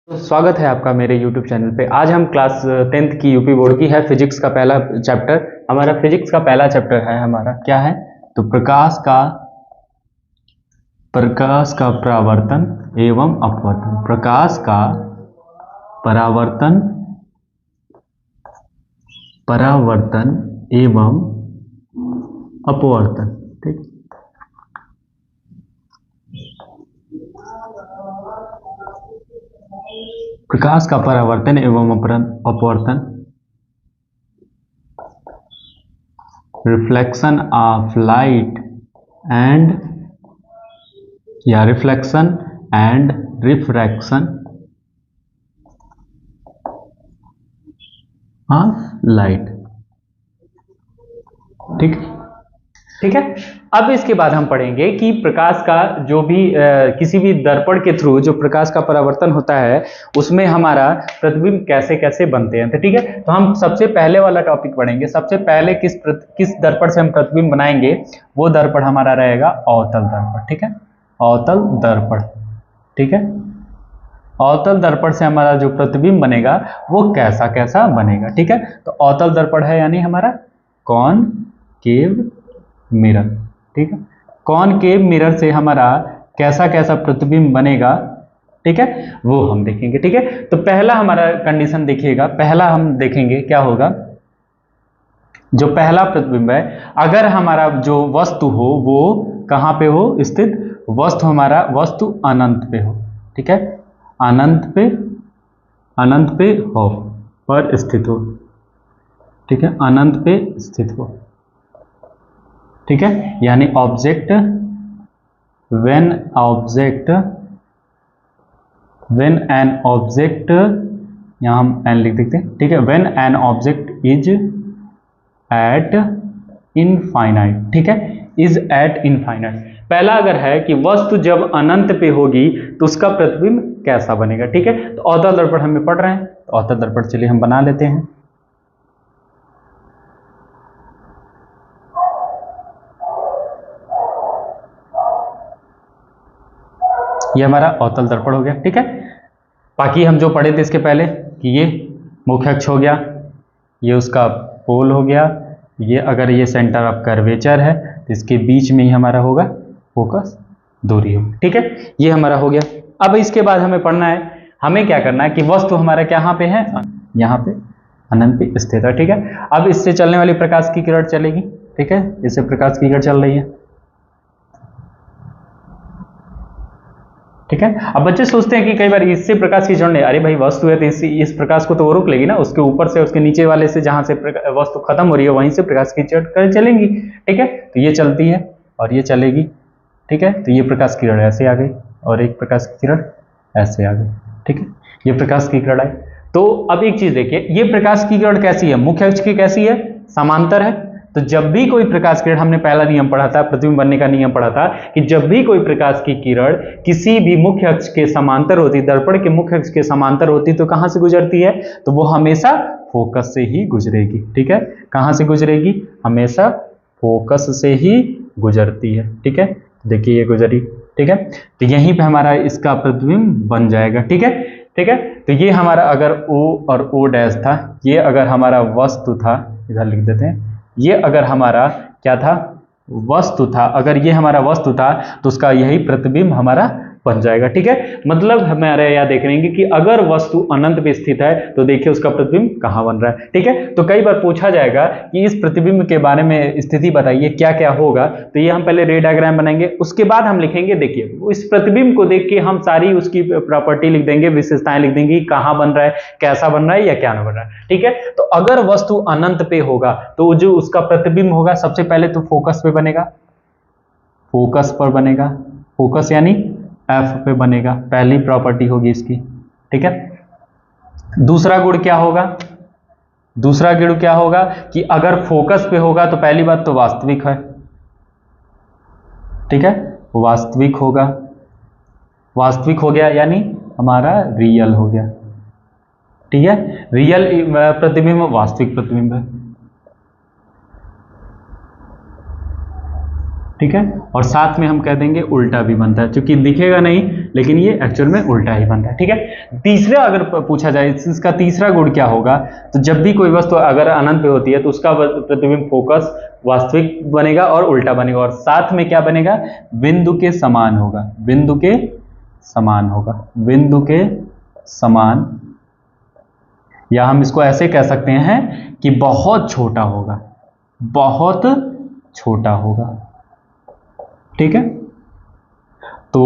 तो स्वागत है आपका मेरे YouTube चैनल पे। आज हम क्लास 10th की यूपी बोर्ड की है फिजिक्स का पहला चैप्टर। हमारा फिजिक्स का पहला चैप्टर है, हमारा क्या है तो प्रकाश का परावर्तन एवं अपवर्तन। प्रकाश का परावर्तन एवं अपवर्तन। ठीक, प्रकाश का परावर्तन एवं अपवर्तन, रिफ्लेक्शन ऑफ लाइट एंड या reflection and refraction of light. ठीक ठीक है। अब इसके बाद हम पढ़ेंगे कि प्रकाश का जो भी किसी भी दर्पण के थ्रू जो प्रकाश का परावर्तन होता है उसमें हमारा प्रतिबिंब कैसे कैसे बनते हैं। तो ठीक है, तो हम सबसे पहले वाला टॉपिक पढ़ेंगे। सबसे पहले किस दर्पण से हम प्रतिबिंब बनाएंगे, वो दर्पण हमारा रहेगा अवतल दर्पण। ठीक है, अवतल दर्पण। ठीक है, अवतल दर्पण से हमारा जो प्रतिबिंब बनेगा वो कैसा कैसा बनेगा। ठीक है, तो अवतल दर्पण है यानी हमारा कॉनकेव मिरर। ठीक है, कॉनकेव मिरर से हमारा कैसा कैसा प्रतिबिंब बनेगा, ठीक है, वो हम देखेंगे। ठीक है, तो पहला हमारा कंडीशन देखिएगा, पहला हम देखेंगे क्या होगा। जो पहला प्रतिबिंब है, अगर हमारा जो वस्तु हो वो कहाँ पे हो स्थित, वस्तु अनंत पे हो। ठीक है, अनंत पे हो पर स्थित हो। ठीक है, अनंत पे स्थित हो। ठीक है, यानी ऑब्जेक्ट व्हेन एन ऑब्जेक्ट, यहां हम एन लिख देते हैं। ठीक है, when an object is eight infinite. ठीक है, इज एट इनफाइनाइट। पहला अगर है कि वस्तु जब अनंत पे होगी तो उसका प्रतिबिंब कैसा बनेगा। ठीक है, तो अवतल दर्पण हमें पढ़ रहे हैं, तो अवतल दर्पण चलिए हम बना लेते हैं। ये हमारा अवतल दर्पण हो गया। ठीक है, बाकी हम जो पढ़े थे इसके पहले कि ये मुख्य अक्ष हो गया, ये उसका पोल हो गया, ये अगर ये सेंटर ऑफ कर्वेचर है तो इसके बीच में ही हमारा होगा फोकस दूरी हो। ठीक है, ये हमारा हो गया। अब इसके बाद हमें पढ़ना है, हमें क्या करना है कि वस्तु हमारा कहाँ पे है, यहाँ पे अनंत पे स्थित है। ठीक है, अब इससे चलने वाली प्रकाश की किरण चलेगी। ठीक है, इससे प्रकाश की किरण चल रही है। ठीक है, अब बच्चे सोचते हैं कि कई बार इससे प्रकाश की किरण, अरे भाई वस्तु है तो इस प्रकाश को तो वो रोक लेगी ना, उसके ऊपर से उसके नीचे वाले से जहां से वस्तु खत्म हो रही है वहीं से प्रकाश की किरण चलेंगी। ठीक है, तो ये चलती है और ये चलेगी। ठीक है, तो ये प्रकाश की किरण ऐसे आ गई और एक प्रकाश की किरण ऐसे आ गई। ठीक है, ये प्रकाश की किरण आई। तो अब एक चीज देखिए, ये प्रकाश की किरण कैसी है, मुख्य अक्ष की कैसी है, समांतर है। तो जब भी कोई प्रकाश किरण, हमने पहला नियम पढ़ा था, प्रतिबिंब बनने का नियम पढ़ा था कि जब भी कोई प्रकाश की किरण किसी भी मुख्य अक्ष के समांतर होती, दर्पण के मुख्य अक्ष के समांतर होती, तो कहां से गुजरती है, तो वो हमेशा फोकस से ही गुजरेगी। ठीक है, कहां से गुजरेगी, हमेशा फोकस से ही गुजरती है। ठीक है, देखिए ये गुजरी। ठीक है, तो यहीं पे हमारा इसका प्रतिबिंब बन जाएगा। ठीक है, ठीक है, तो ये हमारा अगर O और O डैश था, ये अगर हमारा वस्तु था, इधर लिख देते हैं, ये अगर हमारा क्या था, वस्तु था, अगर ये हमारा वस्तु था तो उसका यही प्रतिबिंब हमारा बन जाएगा। ठीक है, मतलब हमारे यहाँ देख रहे हैं कि अगर वस्तु अनंत पे स्थित है तो देखिए उसका प्रतिबिंब कहाँ बन रहा है। ठीक है, तो कई बार पूछा जाएगा कि इस प्रतिबिंब के बारे में स्थिति बताइए, क्या क्या होगा। तो ये हम पहले रे डायग्राम बनाएंगे, उसके बाद हम लिखेंगे, देखिए इस प्रतिबिंब को देख के हम सारी उसकी प्रॉपर्टी लिख देंगे, विशेषताएं लिख देंगे, कहाँ बन रहा है, कैसा बन रहा है या क्या ना बन रहा है। ठीक है, तो अगर वस्तु अनंत पे होगा तो जो उसका प्रतिबिंब होगा सबसे पहले तो फोकस पे बनेगा, फोकस पर बनेगा, फोकस यानी एफ पे बनेगा, पहली प्रॉपर्टी होगी इसकी। ठीक है, दूसरा गुण क्या होगा, दूसरा गुण क्या होगा कि अगर फोकस पे होगा तो पहली बात तो वास्तविक है। ठीक है, वास्तविक होगा, वास्तविक हो गया यानी हमारा रियल हो गया। ठीक है, रियल प्रतिबिंब वास्तविक प्रतिबिंब है। ठीक है। और साथ में हम कह देंगे उल्टा भी बनता है, क्योंकि दिखेगा नहीं लेकिन ये एक्चुअल में उल्टा ही बनता है। ठीक है। तीसरा अगर पूछा जाए इसका तीसरा गुण क्या होगा, तो जब भी कोई वस्तु अगर अनंत पे होती है तो उसका प्रतिबिंब फोकस वास्तविक बनेगा और उल्टा बनेगा, और साथ में क्या बनेगा, बिंदु के समान होगा, बिंदु के समान होगा, बिंदु के समान, या हम इसको ऐसे कह सकते हैं कि बहुत छोटा होगा, बहुत छोटा होगा। ठीक है। तो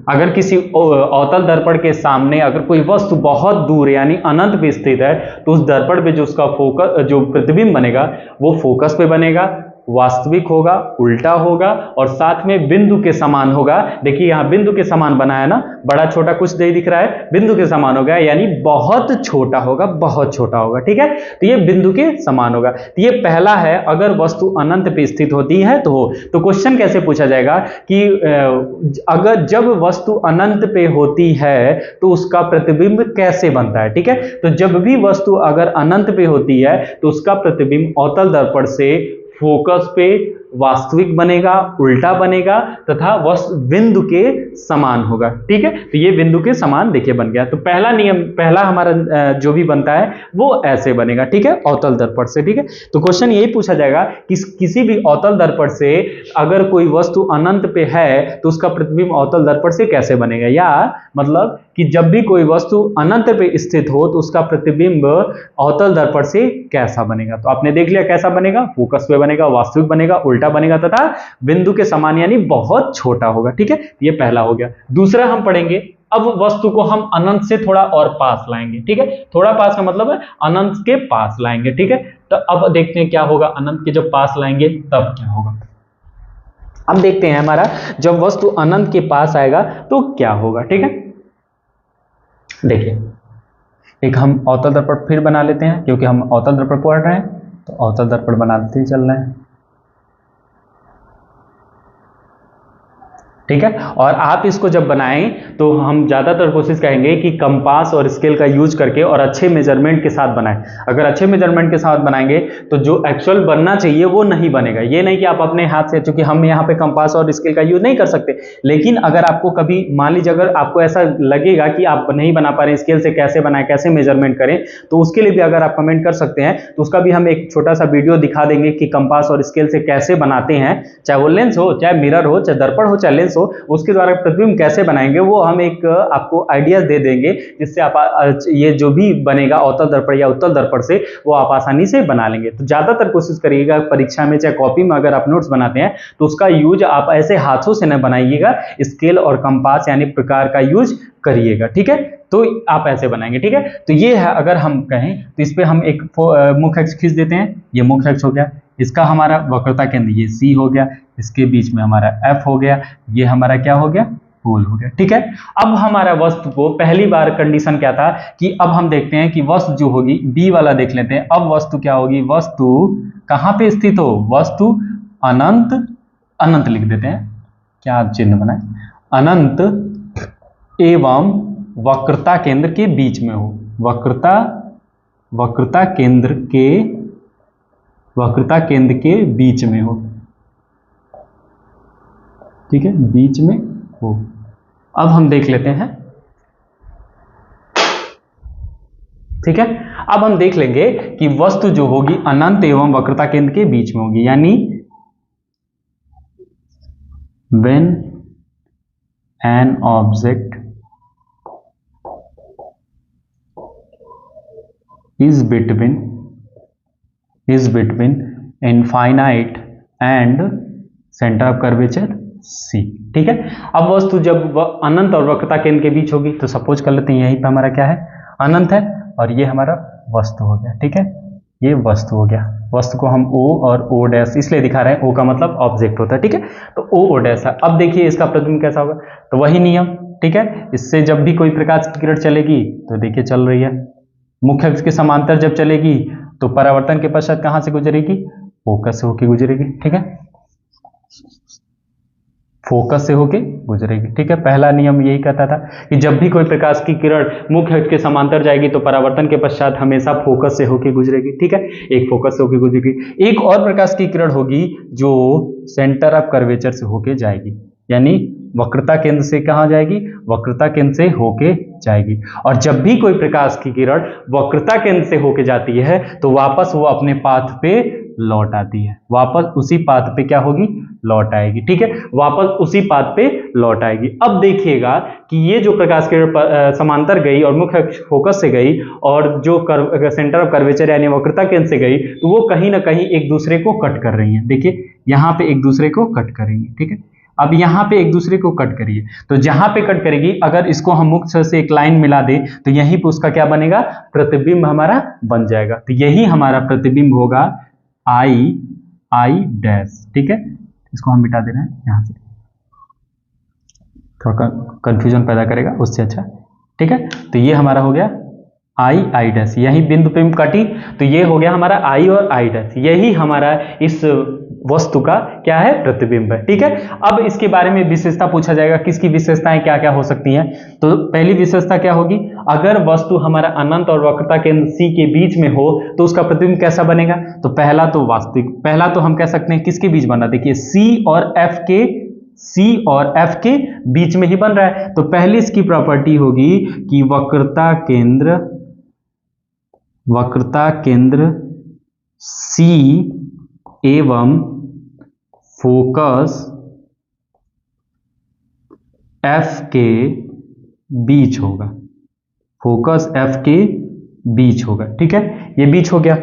अगर किसी अवतल दर्पण के सामने अगर कोई वस्तु बहुत दूर यानी अनंत पे स्थित है तो उस दर्पण पे जो उसका फोकस, जो प्रतिबिंब बनेगा वो फोकस पे बनेगा, वास्तविक होगा, उल्टा होगा और साथ में बिंदु के समान होगा। देखिए यहां बिंदु के समान बना है ना, बड़ा छोटा कुछ नहीं दिख रहा है, बिंदु के समान होगा यानी बहुत छोटा होगा, बहुत छोटा होगा। ठीक है। तो ये बिंदु के समान होगा। तो ये पहला है, अगर वस्तु अनंत पे स्थित होती है तो क्वेश्चन कैसे पूछा जाएगा कि अगर जब वस्तु अनंत पे होती है तो उसका प्रतिबिंब कैसे बनता है। ठीक है। तो जब भी वस्तु अगर अनंत पे होती है तो उसका प्रतिबिंब अवतल दर्पण से फोकस पे वास्तविक बनेगा, उल्टा बनेगा तथा वस्तु बिंदु के समान होगा। ठीक है। तो ये बिंदु के समान देखिए बन गया। तो पहला नियम, पहला हमारा जो भी बनता है वो ऐसे बनेगा। ठीक है, अवतल दर्पण से। ठीक है। तो क्वेश्चन यही पूछा जाएगा कि किसी भी अवतल दर्पण से अगर कोई वस्तु अनंत पे है तो उसका प्रतिबिंब अवतल दर्पण से कैसे बनेगा, या मतलब कि जब भी कोई वस्तु अनंत पे स्थित हो तो उसका प्रतिबिंब अवतल दर्पण से कैसा बनेगा। तो आपने देख लिया कैसा बनेगा, फोकस पे बनेगा, वास्तविक बनेगा, उल्टा बनेगा तथा बिंदु के समान यानी बहुत छोटा होगा। ठीक है। ये पहला हो गया। दूसरा हम पढ़ेंगे, अब वस्तु को हम अनंत से थोड़ा और पास लाएंगे। ठीक है। थोड़ा पास का मतलब है अनंत के पास लाएंगे। ठीक है। तो अब देखते हैं क्या होगा, अनंत के जब पास लाएंगे तब क्या होगा। अब देखते हैं हमारा जब वस्तु अनंत के पास आएगा तो क्या होगा। ठीक है। देखिए एक हम अवतल दर्पण फिर बना लेते हैं, क्योंकि हम अवतल दर्पण पढ़ रहे हैं तो अवतल दर्पण बनाते ही चल रहे हैं। ठीक है। और आप इसको जब बनाएं तो हम ज़्यादातर कोशिश करेंगे कि कंपास और स्केल का यूज करके और अच्छे मेजरमेंट के साथ बनाएं। अगर अच्छे मेजरमेंट के साथ बनाएंगे तो जो एक्चुअल बनना चाहिए वो नहीं बनेगा। ये नहीं कि आप अपने हाथ से, चूंकि हम यहाँ पे कंपास और स्केल का यूज नहीं कर सकते, लेकिन अगर आपको कभी मान लीजिए अगर आपको ऐसा लगेगा कि आप नहीं बना पा रहे, स्केल से कैसे बनाएं, कैसे मेजरमेंट करें, तो उसके लिए भी अगर आप कमेंट कर सकते हैं तो उसका भी हम एक छोटा सा वीडियो दिखा देंगे कि कंपास और स्केल से कैसे बनाते हैं, चाहे वो लेंस हो, चाहे मिरर हो, चाहे दर्पण हो, चाहे लेंस हो, उसके द्वारा प्रतिबिंब कैसे बनाएंगे वो हम एक आपको आइडियाज दे देंगे, जिससे आप ये जो भी बनेगा अवतल दर्पण या उत्तल दर्पण से वो आप आसानी से बना लेंगे। तो ज्यादातर कोशिश करिएगा परीक्षा में चाहे कॉपी में अगर आप नोट्स बनाते हैं तो उसका यूज आप ऐसे हाथों से न बनाइएगा, स्केल और कंपास यानी प्रकार का यूज करिएगा। ठीक है। तो आप ऐसे बनाएंगे। ठीक है। तो ये है, अगर हम कहें तो इस पे हम एक मुख्य अक्ष खींच देते हैं। ये मुख्य अक्ष हो गया, इसका हमारा वक्रता केंद्र ये सी हो गया, इसके बीच में हमारा एफ हो गया, ये हमारा क्या हो गया, पोल हो गया। ठीक है। अब हमारा वस्तु को पहली बार कंडीशन क्या था कि अब हम देखते हैं कि वस्तु जो होगी, बी वाला देख लेते हैं। अब वस्तु क्या होगी, वस्तु कहां पे स्थित हो, वस्तु अनंत, अनंत लिख देते हैं, क्या चिन्ह बनाए, अनंत एवं वक्रता केंद्र के बीच में हो, वक्रता केंद्र के बीच में हो। ठीक है, बीच में हो। अब हम देख लेते हैं। ठीक है। अब हम देख लेंगे कि वस्तु जो होगी अनंत एवं वक्रता केंद्र के बीच में होगी, यानी when an object is between infinite and center of curvature C। ठीक है। अब वस्तु जब अनंत और वक्रता केंद्र के बीच होगी तो सपोज कर लेते हैं यहीं पे हमारा क्या है, अनंत है और ये हमारा वस्तु हो गया। ठीक है, ये वस्तु हो गया। वस्तु को हम O और O डैश इसलिए दिखा रहे हैं, O का मतलब ऑब्जेक्ट होता है। ठीक है, तो O डैश है। अब देखिए इसका प्रतिबिंब कैसा होगा, तो वही नियम। ठीक है, इससे जब भी कोई प्रकाश की किरण चलेगी तो देखिए चल रही है, मुख्य अक्ष के समांतर जब चलेगी तो परावर्तन के पश्चात कहां से गुजरेगी, फोकस से होकर गुजरेगी। ठीक है, फोकस से होके गुजरेगी। ठीक है, पहला नियम यही कहता था कि जब भी कोई प्रकाश की किरण मुख्य अक्ष के समांतर जाएगी तो परावर्तन के पश्चात हमेशा फोकस से होके गुजरेगी। ठीक है, एक फोकस से होके गुजरेगी। एक और प्रकाश की किरण होगी जो सेंटर ऑफ कर्वेचर से होके जाएगी, यानी वक्रता केंद्र से कहाँ जाएगी, वक्रता केंद्र से होके जाएगी। और जब भी कोई प्रकाश की किरण वक्रता केंद्र से होके जाती है तो वापस वो अपने पाथ पे लौट आती है, वापस उसी पाथ पे क्या होगी, लौट आएगी। ठीक है, वापस उसी पाथ पे लौट आएगी। अब देखिएगा कि ये जो प्रकाश किरण समांतर गई और मुख्य फोकस से गई और जो सेंटर ऑफ कर्वेचर यानी वक्रता केंद्र से गई, तो वो कहीं ना कहीं एक दूसरे को कट कर रही हैं। देखिए यहाँ पे एक दूसरे को कट करेंगी। ठीक है, अब यहाँ पे एक दूसरे को कट करिए, तो जहां पे कट करेगी अगर इसको हम मुख्य से एक लाइन मिला दें तो यहीं पे उसका क्या बनेगा, प्रतिबिंब हमारा बन जाएगा। तो यही हमारा प्रतिबिंब होगा आई डैश। ठीक है, इसको हम मिटा दे रहे हैं यहां से, थोड़ा कंफ्यूजन पैदा करेगा, उससे अच्छा। ठीक है, तो ये हमारा हो गया आई डैश, यही बिंदु पे कटी तो ये हो गया हमारा आई और आई डैश, यही हमारा इस वस्तु का क्या है, प्रतिबिंब है। ठीक है, अब इसके बारे में विशेषता पूछा जाएगा, किसकी विशेषताएं क्या क्या हो सकती हैं। तो पहली विशेषता क्या होगी, अगर वस्तु हमारा अनंत और वक्रता केंद्र सी के बीच में हो तो उसका प्रतिबिंब कैसा बनेगा। तो पहला तो वास्तविक, पहला तो हम कह सकते हैं किसके बीच बना, देखिए सी और एफ के बीच में ही बन रहा है। तो पहली इसकी प्रॉपर्टी होगी कि वक्रता केंद्र सी एवं फोकस एफ के बीच होगा, फोकस एफ के बीच होगा। ठीक है, ये बीच हो गया।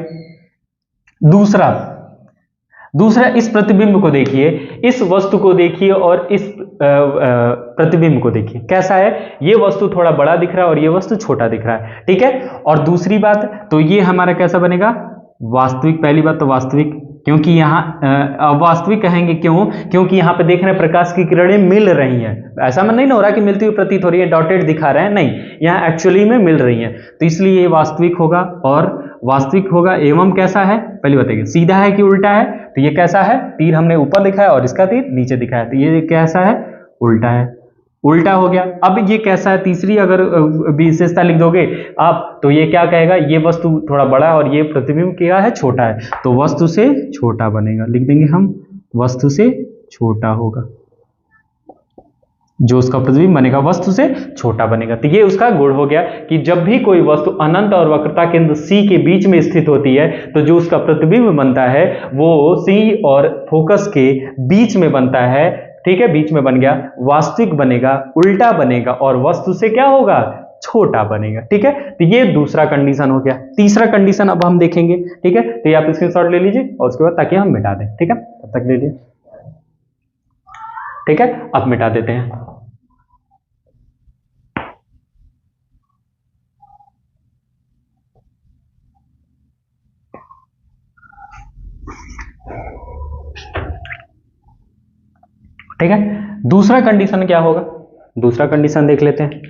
दूसरा इस प्रतिबिंब को देखिए, इस वस्तु को देखिए और इस प्रतिबिंब को देखिए कैसा है, ये वस्तु थोड़ा बड़ा दिख रहा है और ये वस्तु छोटा दिख रहा है। ठीक है, और दूसरी बात तो ये हमारा कैसा बनेगा, वास्तविक। पहली बात तो वास्तविक, क्योंकि यहाँ वास्तविक कहेंगे क्यों, क्योंकि यहाँ पे देख रहे हैं प्रकाश की किरणें मिल रही हैं, ऐसा मन नहीं ना हो रहा कि मिलती हुई प्रतीत हो रही है, डॉटेड दिखा रहे हैं, नहीं, यहाँ एक्चुअली में मिल रही हैं, तो इसलिए ये वास्तविक होगा। और वास्तविक होगा एवं कैसा है, पहले बताइए सीधा है कि उल्टा है, तो ये कैसा है, तीर हमने ऊपर दिखाया और इसका तीर नीचे दिखाया, तो ये कैसा है, उल्टा है, उल्टा हो गया। अब ये कैसा है, तीसरी अगर विशेषता लिख दोगे आप तो ये क्या कहेगा, ये वस्तु थोड़ा बड़ा है और ये प्रतिबिंब क्या है, छोटा है, तो वस्तु से छोटा बनेगा, लिख देंगे हम वस्तु से छोटा होगा, जो उसका प्रतिबिंब बनेगा वस्तु से छोटा बनेगा। तो ये उसका गुण हो गया कि जब भी कोई वस्तु अनंत और वक्रता केंद्र सी के बीच में स्थित होती है तो जो उसका प्रतिबिंब बनता है वो सी और फोकस के बीच में बनता है। ठीक है, बीच में बन गया, वास्तविक बनेगा, उल्टा बनेगा और वस्तु से क्या होगा, छोटा बनेगा। ठीक है, तो ये दूसरा कंडीशन हो गया। तीसरा कंडीशन अब हम देखेंगे। ठीक है, तो ये आप स्क्रीनशॉट ले लीजिए और उसके बाद ताकि हम मिटा दें। ठीक है, तब तक ले लीजिए। ठीक है, अब मिटा देते हैं। ठीक है, दूसरा कंडीशन क्या होगा, दूसरा कंडीशन देख लेते हैं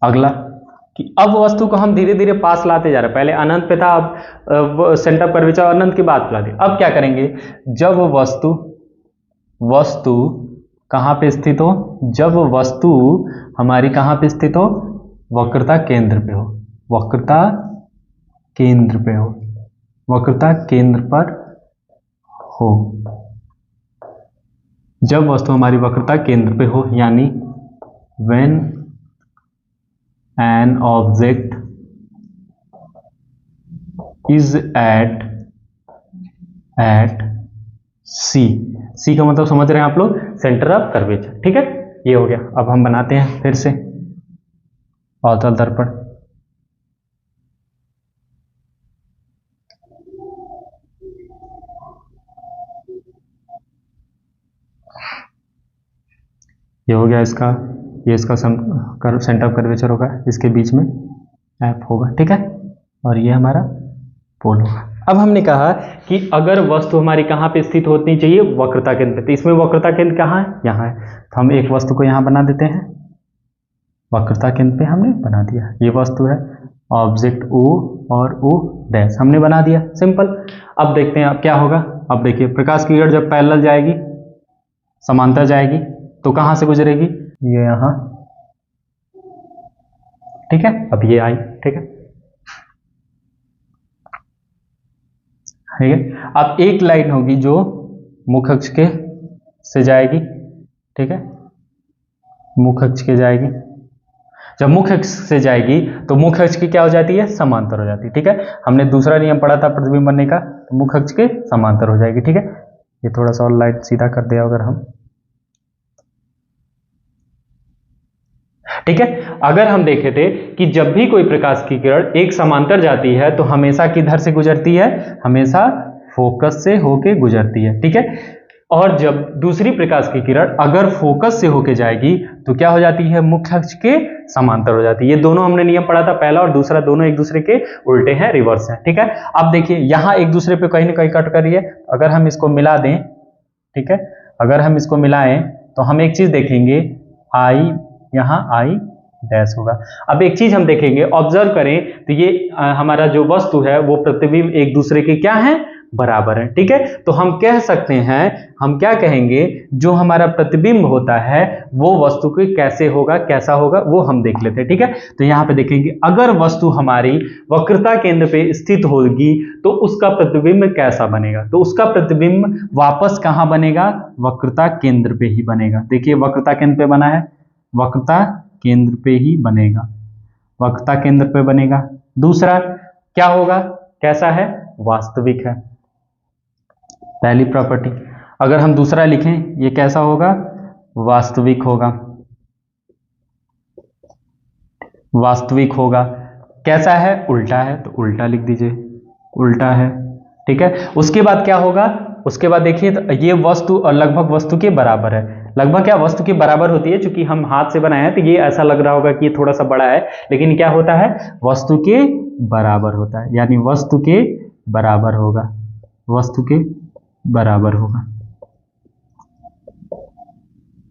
अगला, कि अब वस्तु को हम धीरे धीरे पास लाते जा रहे हैं, पहले अनंत पे था, अब सेंटर ऑफ कर्वेचर अनंत के बाद ला दिया। अब क्या करेंगे, जब वस्तु कहां पे स्थित हो, जब वस्तु हमारी कहां पे स्थित हो, वक्रता केंद्र पे हो, वक्रता केंद्र पे हो, वक्रता केंद्र पर हो, जब वस्तु हमारी वक्रता केंद्र पे हो, यानी when an object is at C का मतलब समझ रहे हैं आप लोग, सेंटर ऑफ कर्वेचर। ठीक है, ये हो गया। अब हम बनाते हैं फिर से अवतल दर्पण। ये हो गया इसका, ये इसका सेंटर ऑफ कर्वेचर होगा, इसके बीच में एफ होगा। ठीक है, और ये हमारा पोल होगा। अब हमने कहा कि अगर वस्तु हमारी कहाँ पे स्थित होनी चाहिए, वक्रता केंद्र पे, तो इसमें वक्रता केंद्र कहाँ है, यहाँ है, तो हम एक वस्तु को यहाँ बना देते हैं, वक्रता केंद्र पे हमने बना दिया, ये वस्तु है, ऑब्जेक्ट O और O डैश हमने बना दिया, सिंपल। अब देखते हैं अब क्या होगा। अब देखिए प्रकाश की किरण जब पैरेलल जाएगी समांतर जाएगी तो कहां से गुजरेगी, ये यहां, ठीक है। अब ये आई, ठीक है, ठीक है। अब एक लाइन होगी जो मुख्य अक्ष के से जाएगी, ठीक है, मुख्य अक्ष के जाएगी। जब मुख्य अक्ष से जाएगी तो मुख्य अक्ष की क्या हो जाती है, समांतर हो जाती है, ठीक है। हमने दूसरा नियम पढ़ा था प्रतिबिंब बनने का, तो मुख्य अक्ष के समांतर हो जाएगी, ठीक है। ये थोड़ा सा और लाइट सीधा कर दिया अगर हम, ठीक है। अगर हम देखे थे कि जब भी कोई प्रकाश की किरण एक समांतर जाती है तो हमेशा किधर से गुजरती है, हमेशा फोकस से होके गुजरती है, ठीक है। और जब दूसरी प्रकाश की किरण अगर फोकस से होके जाएगी तो क्या हो जाती है, मुख्य अक्ष के समांतर हो जाती है। ये दोनों हमने नियम पढ़ा था, पहला और दूसरा दोनों एक दूसरे के उल्टे हैं, रिवर्स हैं, ठीक है। अब देखिए यहां एक दूसरे पे कहीं ना कहीं कट कर रही है, अगर हम इसको मिला दें, ठीक है, अगर हम इसको मिलाएं तो हम एक चीज देखेंगे, आई यहां आई डैश होगा। अब एक चीज हम देखेंगे, ऑब्जर्व करें तो ये हमारा जो वस्तु है वो प्रतिबिंब एक दूसरे के क्या है, बराबर है, ठीक है। तो हम कह सकते हैं, हम क्या कहेंगे, जो हमारा प्रतिबिंब होता है वो वस्तु के कैसे होगा, कैसा होगा, वो हम देख लेते हैं, ठीक है। तो यहां पे देखेंगे, अगर वस्तु हमारी वक्रता केंद्र पे स्थित होगी तो उसका प्रतिबिंब कैसा बनेगा, तो उसका प्रतिबिंब वापस कहां बनेगा, वक्रता केंद्र पे ही बनेगा। देखिए वक्रता केंद्र पे बना है, वक्रता केंद्र पे ही बनेगा, वक्रता केंद्र पे बनेगा। दूसरा क्या होगा, कैसा है, वास्तविक है, पहली प्रॉपर्टी। अगर हम दूसरा लिखें, ये कैसा होगा, वास्तविक होगा, वास्तविक होगा। कैसा है, उल्टा है, तो उल्टा लिख दीजिए, उल्टा है, ठीक है। उसके बाद क्या होगा, उसके बाद देखिए तो ये वस्तु और लगभग वस्तु के बराबर है, लगभग क्या वस्तु के बराबर होती है, क्योंकि हम हाथ से बनाए हैं तो ये ऐसा लग रहा होगा कि ये थोड़ा सा बड़ा है, लेकिन क्या होता है, वस्तु के बराबर होता है, यानी वस्तु के बराबर होगा, वस्तु के बराबर होगा,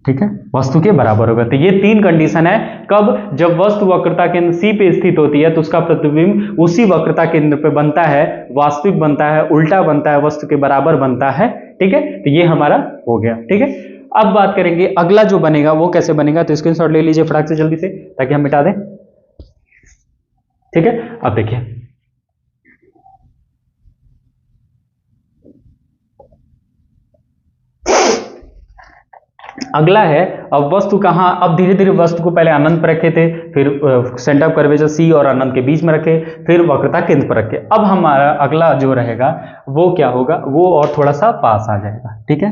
ठीक है, वस्तु के बराबर होगा। तो ये तीन कंडीशन है, कब, जब वस्तु वक्रता केंद्र सी पे स्थित होती है तो उसका प्रतिबिंब उसी वक्रता केंद्र पे बनता है, वास्तविक बनता है, उल्टा बनता है, वस्तु के बराबर बनता है, ठीक है। तो ये हमारा हो गया, ठीक है। अब बात करेंगे अगला जो बनेगा वो कैसे बनेगा, तो स्क्रीनशॉट ले लीजिए फटाक से जल्दी से ताकि हम मिटा दें, ठीक है। अब देखिए अगला है, अब वस्तु कहां, अब धीरे धीरे वस्तु को पहले अनंत पर रखे थे, फिर सेंटर ऑफ कर्वेचर सी और अनंत के बीच में रखे, फिर वक्रता केंद्र पर रखे। अब हमारा अगला जो रहेगा वो क्या होगा, वो और थोड़ा सा पास आ जाएगा, ठीक है।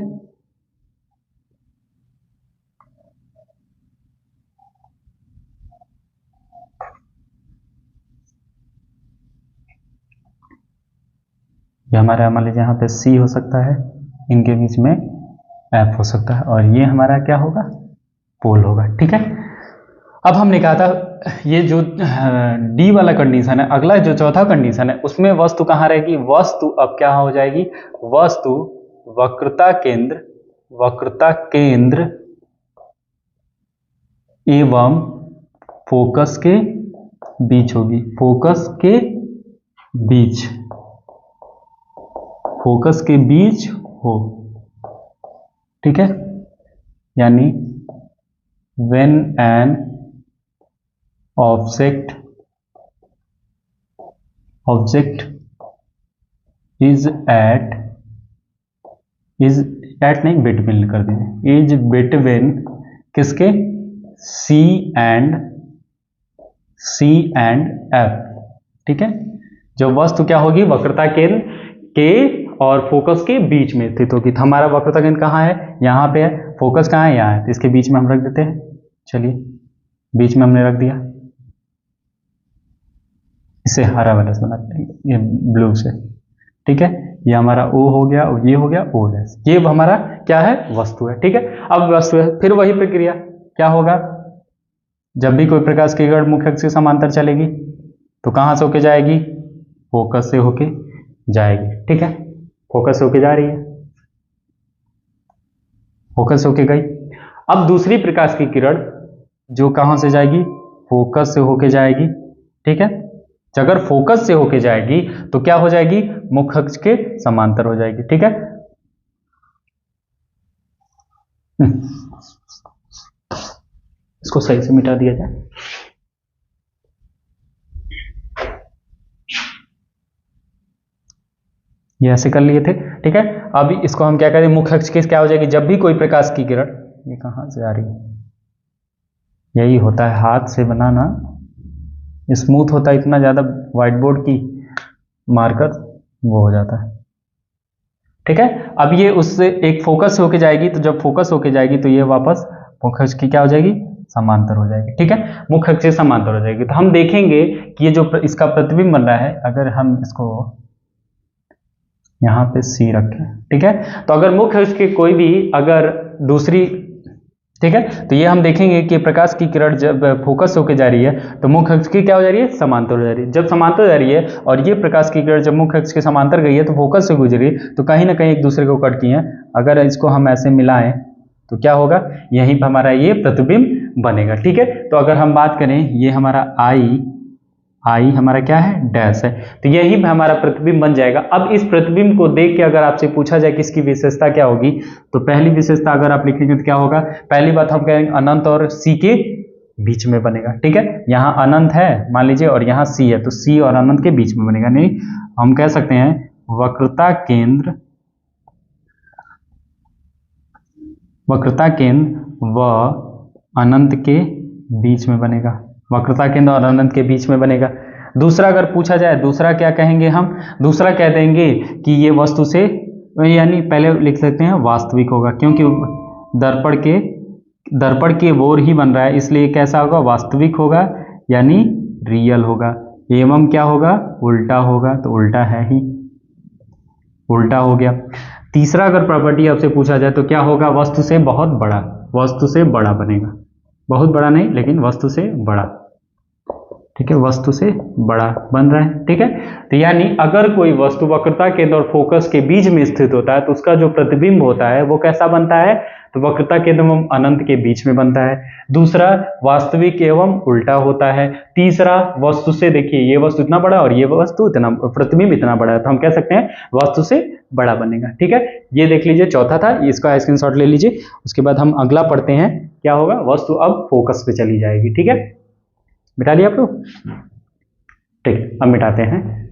ये हमारा मान लीजिए यहाँ पे सी हो सकता है, इनके बीच में एफ हो सकता है, और ये हमारा क्या होगा, पोल होगा, ठीक है। अब हमने कहा था ये जो डी वाला कंडीशन है, अगला जो चौथा कंडीशन है उसमें वस्तु कहाँ रहेगी, वस्तु अब क्या हो जाएगी, वस्तु वक्रता केंद्र, वक्रता केंद्र एवं फोकस के बीच होगी, फोकस के बीच, फोकस के बीच हो, ठीक है। यानी when an object is at नहीं between कर दीजिए, is between किसके, C and F, ठीक है। जब वस्तु क्या होगी, वक्रता केंद्र के और फोकस के बीच में स्थित होगी। तो हमारा वक्रता केंद्र कहाँ है, यहाँ पे है, फोकस कहाँ है, यहाँ है, तो इसके बीच में हम रख देते हैं, चलिए बीच में हमने रख दिया, इसे हरा वाला से बनाते हैं, ये ब्लू से, ठीक है। ये हमारा O हो गया, ये हो गया O डैश, ये हमारा क्या है, वस्तु है, ठीक है। अब वस्तु है, फिर वही प्रक्रिया क्या होगा, जब भी कोई प्रकाश की किरण मुख्य अक्ष के समांतर चलेगी तो कहाँ से होके जाएगी, फोकस से होके जाएगी, ठीक है। फोकस से होके जा रही है, फोकस से होके गई। अब दूसरी प्रकाश की किरण जो कहां से जाएगी, फोकस से होके जाएगी, ठीक है। अगर फोकस से होके जाएगी तो क्या हो जाएगी, मुख्य अक्ष के समांतर हो जाएगी, ठीक है। इसको सही से मिटा दिया जाए। ये ऐसे कर लिए थे, ठीक है। अब इसको हम क्या करें, मुख्य अक्ष के क्या हो जाएगी, जब भी कोई प्रकाश की किरण, ये कहाँ से आ रही है, यही होता है हाथ से बनाना, स्मूथ होता है इतना ज़्यादा व्हाइट बोर्ड की मार्कर वो हो जाता है, ठीक है। अब ये उससे एक फोकस होके जाएगी, तो जब फोकस होके जाएगी तो ये वापस मुख्य अक्ष की क्या हो जाएगी, समांतर हो जाएगी, ठीक है। मुख्य अक्ष से समांतर हो जाएगी, तो हम देखेंगे कि ये जो इसका प्रतिबिंब बन रहा है, अगर हम इसको यहाँ पे C रखें, ठीक है, तो अगर मुख्य अक्ष के कोई भी अगर दूसरी, ठीक है, तो ये हम देखेंगे कि प्रकाश की किरण जब फोकस होकर जा रही है तो मुख्य अक्ष की क्या हो जा रही है, समांतर हो जा रही है। जब समांतर हो जा रही है और ये प्रकाश की किरण जब मुख्य अक्ष के समांतर गई है तो फोकस से गुजरी, तो कहीं ना कहीं एक दूसरे को कट की है। अगर इसको हम ऐसे मिलाएं तो क्या होगा, यहीं पर हमारा ये प्रतिबिंब बनेगा, ठीक है। तो अगर हम बात करें, ये हमारा आई हमारा क्या है, डैश है, तो यही हमारा प्रतिबिंब बन जाएगा। अब इस प्रतिबिंब को देख के अगर आपसे पूछा जाए कि इसकी विशेषता क्या होगी, तो पहली विशेषता अगर आप लिखेंगे तो क्या होगा, पहली बात हम कहेंगे अनंत और C के बीच में बनेगा, ठीक है। यहाँ अनंत है मान लीजिए और यहाँ C है, तो C और अनंत के बीच में बनेगा, नहीं हम कह सकते हैं वक्रता केंद्र व अनंत के बीच में बनेगा, वक्रता केंद्र और अनंत के बीच में बनेगा। दूसरा अगर पूछा जाए, दूसरा क्या कहेंगे हम, दूसरा कह देंगे कि ये वस्तु से, यानी पहले लिख सकते हैं वास्तविक होगा, क्योंकि दर्पण के ओर ही बन रहा है, इसलिए कैसा होगा, वास्तविक होगा, यानी रियल होगा। एवं क्या होगा, उल्टा होगा, तो उल्टा है ही, उल्टा हो गया। तीसरा अगर प्रॉपर्टी आपसे पूछा जाए तो क्या होगा, वस्तु से बहुत बड़ा, वस्तु से बड़ा बनेगा, बहुत बड़ा नहीं लेकिन वस्तु से बड़ा, ठीक है, वस्तु से बड़ा बन रहा है, ठीक है। तो यानी अगर कोई वस्तु वक्रता केंद्र और फोकस के बीच में स्थित होता है तो उसका जो प्रतिबिंब होता है वो कैसा बनता है, तो वक्रता केंद्र एवं अनंत के बीच में बनता है। दूसरा वास्तविक एवं उल्टा होता है। तीसरा वस्तु से, देखिए ये वस्तु इतना बड़ा और ये वस्तु इतना, प्रतिबिंब इतना बड़ा है, तो हम कह सकते हैं वस्तु से बड़ा बनेगा, ठीक है। ये देख लीजिए चौथा था, इसका स्क्रीनशॉट ले लीजिए। उसके बाद हम अगला पढ़ते हैं, क्या होगा, वस्तु अब फोकस पे चली जाएगी, ठीक है। मिटा लिया आप लोग, ठीक, अब मिटाते हैं।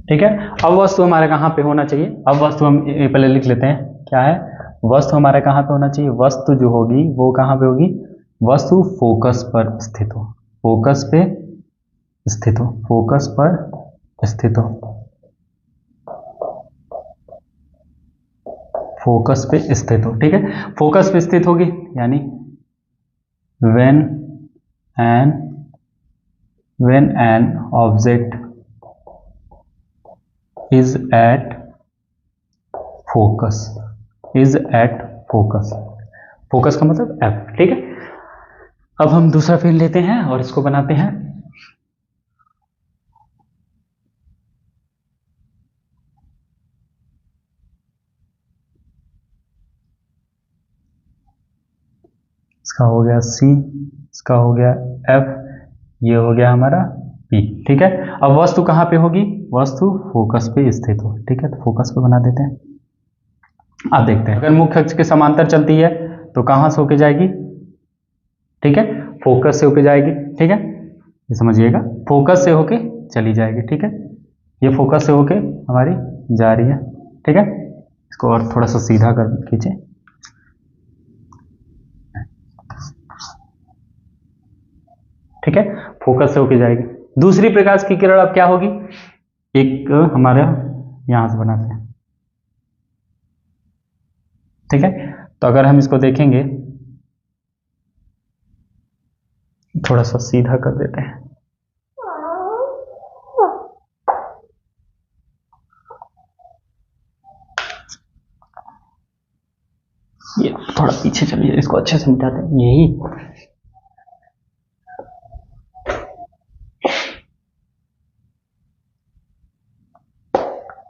ठीक है, अब वस्तु हमारे कहाँ पे होना चाहिए, अब वस्तु हम पहले लिख लेते हैं, क्या है, वस्तु हमारे कहाँ पे होना चाहिए, वस्तु जो होगी वो कहाँ पे होगी, वस्तु फोकस पर स्थित हो, फोकस पे स्थित हो, फोकस पर स्थित हो, फोकस पे स्थित हो, ठीक है। फोकस पे स्थित होगी यानी when an object is at focus, focus का मतलब F, ठीक है। अब हम दूसरा पेन लेते हैं और इसको बनाते हैं। इसका हो गया C, इसका हो गया F, ये हो गया हमारा P, ठीक है। अब वस्तु कहाँ पे होगी, वस्तु फोकस पे स्थित हो, ठीक है, तो फोकस पे बना देते हैं। अब देखते हैं, अगर मुख्य अक्ष के समांतर चलती है तो कहाँ से होके जाएगी, ठीक है, फोकस से होके जाएगी, ठीक है, ये समझिएगा, फोकस से होके चली जाएगी, ठीक है, ये फोकस से होके हमारी जा रही है, ठीक है। इसको और थोड़ा सा सीधा कर खींचे, ठीक है, फोकस से होके जाएगी। दूसरी प्रकाश की किरण अब क्या होगी, एक हमारे यहां से बनाते हैं, ठीक है। तो अगर हम इसको देखेंगे, थोड़ा सा सीधा कर देते हैं, ये थोड़ा पीछे चलिए, इसको अच्छे से मिटाते हैं, यही,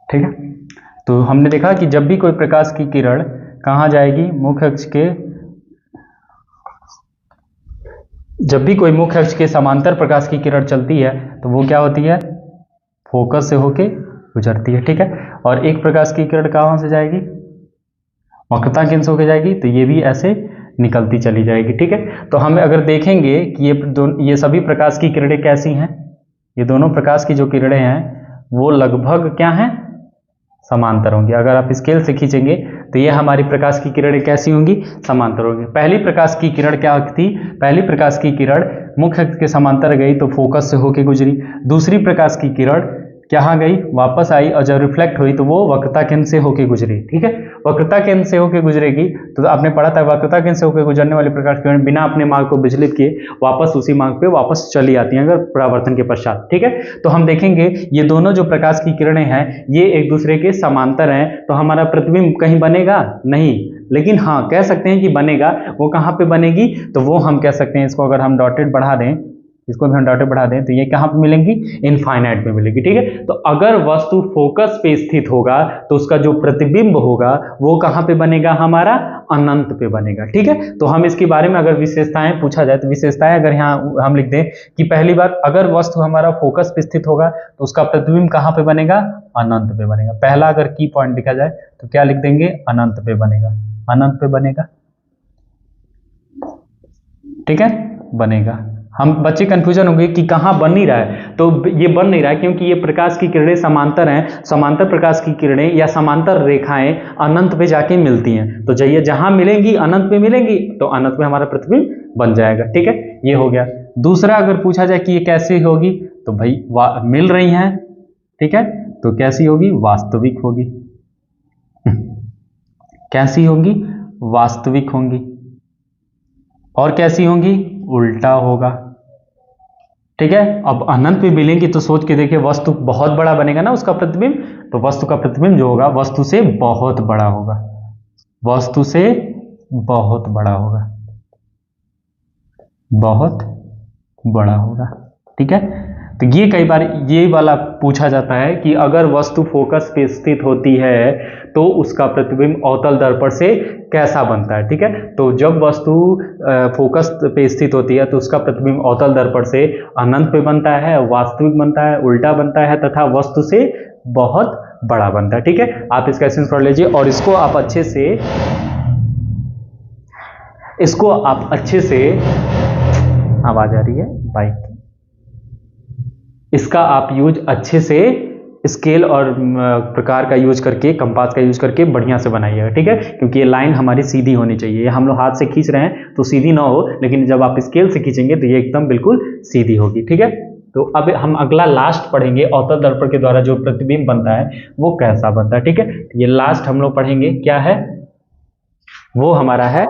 ठीक है। तो हमने देखा कि जब भी कोई प्रकाश की किरण कहाँ जाएगी, मुख्य अक्ष के जब भी कोई मुख्य अक्ष के समांतर प्रकाश की किरण चलती है तो वो क्या होती है, फोकस से होके गुजरती है, ठीक है। और एक प्रकाश की किरण कहाँ से जाएगी, वक्रता केंद्र से होके जाएगी, तो ये भी ऐसे निकलती चली जाएगी, ठीक है। तो हम अगर देखेंगे कि ये सभी प्रकाश की किरणें कैसी हैं, ये दोनों प्रकाश की जो किरणें हैं वो लगभग क्या हैं, समांतर होंगी। अगर आप स्केल से खींचेंगे तो ये हमारी प्रकाश की किरणें कैसी होंगी, समांतर होंगी। पहली प्रकाश की किरण क्या थी, पहली प्रकाश की किरण मुख्य अक्ष के समांतर गई तो फोकस से होके गुजरी। दूसरी प्रकाश की किरण कहाँ गई, वापस आई, और जब रिफ्लेक्ट हुई तो वो वक्रता केंद्र से होके गुजरी, ठीक है। वक्रता केंद्र से होके गुजरेगी तो आपने पढ़ा था वक्रता केंद्र से होकर गुजरने वाली प्रकाश की किरण बिना अपने मार्ग को विचलित किए वापस उसी मार्ग पे वापस चली आती हैं, अगर परावर्तन के पश्चात, ठीक है। तो हम देखेंगे ये दोनों जो प्रकाश की किरणें हैं ये एक दूसरे के समांतर हैं, तो हमारा प्रतिबिंब कहीं बनेगा नहीं, लेकिन हाँ कह सकते हैं कि बनेगा। वो कहाँ पे बनेगी, तो वो हम कह सकते हैं, इसको अगर हम डॉटेड बढ़ा दें, इसको भी हम डॉटेड बढ़ा दें तो ये कहाँ पे मिलेंगी, इनफाइनाइट में मिलेगी, ठीक है। तो अगर वस्तु फोकस पे स्थित होगा तो उसका जो प्रतिबिंब होगा वो कहाँ पे बनेगा, हमारा अनंत पे बनेगा, ठीक है। तो हम इसके बारे में अगर विशेषताएं पूछा जाए तो विशेषताएं अगर यहाँ हम लिख दें कि पहली बात, अगर वस्तु हमारा फोकस पे स्थित होगा तो उसका प्रतिबिंब कहाँ पे बनेगा, अनंत पे बनेगा। पहला अगर की पॉइंट लिखा जाए तो क्या लिख देंगे, अनंत पे बनेगा, अनंत पे बनेगा, ठीक है, बनेगा। हम बच्चे कंफ्यूजन होंगे कि कहाँ बन नहीं रहा है, तो ये बन नहीं रहा है क्योंकि ये प्रकाश की किरणें समांतर हैं, समांतर प्रकाश की किरणें या समांतर रेखाएं अनंत पे जाके मिलती हैं, तो जैसे जहां मिलेंगी अनंत पे मिलेंगी तो अनंत में हमारा प्रतिबिंब बन जाएगा, ठीक है, ये हो गया। दूसरा अगर पूछा जाए कि ये कैसे होगी, तो भाई मिल रही हैं, ठीक है, तो कैसी होगी, वास्तविक होगी। कैसी होंगी, वास्तविक होंगी। और कैसी होंगी, उल्टा होगा, ठीक है। अब अनंत पे मिलेंगी तो सोच के देखिए, वस्तु बहुत बड़ा बनेगा ना उसका प्रतिबिंब, तो वस्तु का प्रतिबिंब जो होगा वस्तु से बहुत बड़ा होगा, वस्तु से बहुत बड़ा होगा, बहुत बड़ा होगा, ठीक है। तो ये कई बार ये वाला पूछा जाता है कि अगर वस्तु फोकस पे स्थित होती है तो उसका प्रतिबिंब अवतल दर्पण से कैसा बनता है, ठीक है। तो जब वस्तु फोकस पे स्थित होती है तो उसका प्रतिबिंब अवतल दर्पण से अनंत पे बनता है, वास्तविक बनता है, उल्टा बनता है तथा वस्तु से बहुत बड़ा बनता है, ठीक है। आप इसका स्क्रीनशॉट पढ़ लीजिए और इसको आप अच्छे से आवाज आ रही है बाइक की, इसका आप यूज अच्छे से स्केल और प्रकार का यूज करके, कंपास का यूज करके बढ़िया से बनाइएगा, ठीक है, क्योंकि ये लाइन हमारी सीधी होनी चाहिए। हम लोग हाथ से खींच रहे हैं तो सीधी ना हो, लेकिन जब आप स्केल से खींचेंगे तो ये एकदम बिल्कुल सीधी होगी, ठीक है। तो अब हम अगला लास्ट पढ़ेंगे, अवतल दर्पण के द्वारा जो प्रतिबिंब बनता है वो कैसा बनता है, ठीक है। ये लास्ट हम लोग पढ़ेंगे, क्या है वो हमारा है,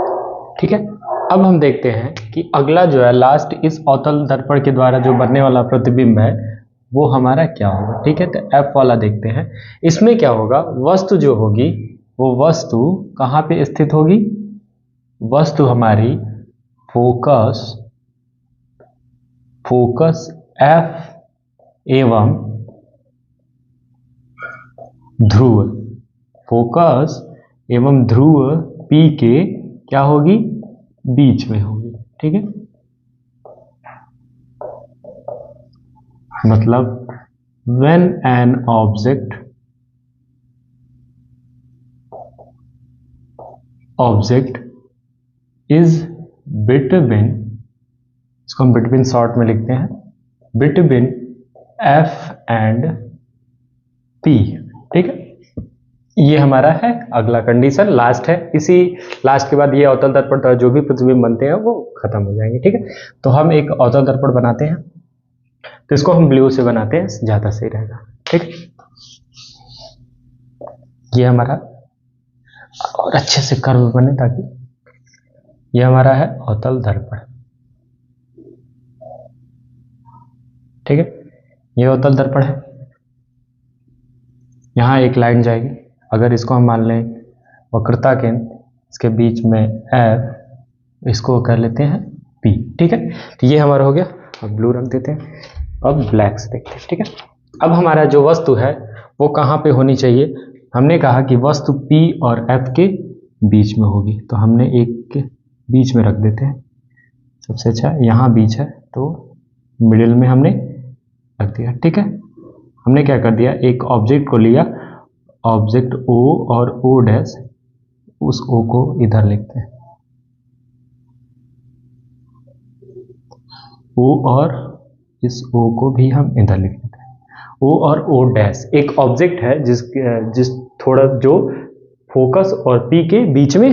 ठीक है। अब हम देखते हैं कि अगला जो है लास्ट, इस अवतल दर्पण के द्वारा जो बनने वाला प्रतिबिंब है वो हमारा क्या होगा, ठीक है। तो F वाला देखते हैं, इसमें क्या होगा, वस्तु जो होगी वो वस्तु कहाँ पे स्थित होगी, वस्तु हमारी फोकस F एवं ध्रुव, फोकस एवं ध्रुव P के क्या होगी, बीच में होगी, ठीक है। मतलब when an object is between, इसको हम between शॉर्ट में लिखते हैं, between F and P, ठीक है। ये हमारा है अगला कंडीशन, लास्ट है। इसी लास्ट के बाद ये अवतल दर्पण जो भी प्रतिबिंब बनते हैं वो खत्म हो जाएंगे, ठीक है। तो हम एक अवतल दर्पण बनाते हैं, तो इसको हम ब्लू से बनाते हैं, ज्यादा सही रहेगा, ठीक। ये हमारा और अच्छे से कर्व बने ताकि, ये हमारा है अवतल दर्पण, ठीक है। ये अवतल दर्पण है, यहां एक लाइन जाएगी, अगर इसको हम मान लें वक्रता केंद्र, इसके बीच में F, इसको कर लेते हैं P, ठीक है। तो ये हमारा हो गया। अब ब्लू रख देते हैं, अब ब्लैक से देखते हैं, ठीक है। अब हमारा जो वस्तु है वो कहाँ पे होनी चाहिए, हमने कहा कि वस्तु P और F के बीच में होगी, तो हमने एक के बीच में रख देते हैं, सबसे अच्छा यहाँ बीच है तो मिडिल में हमने रख दिया। ठीक है, हमने क्या कर दिया, एक ऑब्जेक्ट को लिया, ऑब्जेक्ट O और O डैश, उस O को इधर लिखते हैं, O और इस O को भी हम इधर लिख लेते हैं। O और O डैश एक ऑब्जेक्ट है जिस थोड़ा जो फोकस और P के बीच में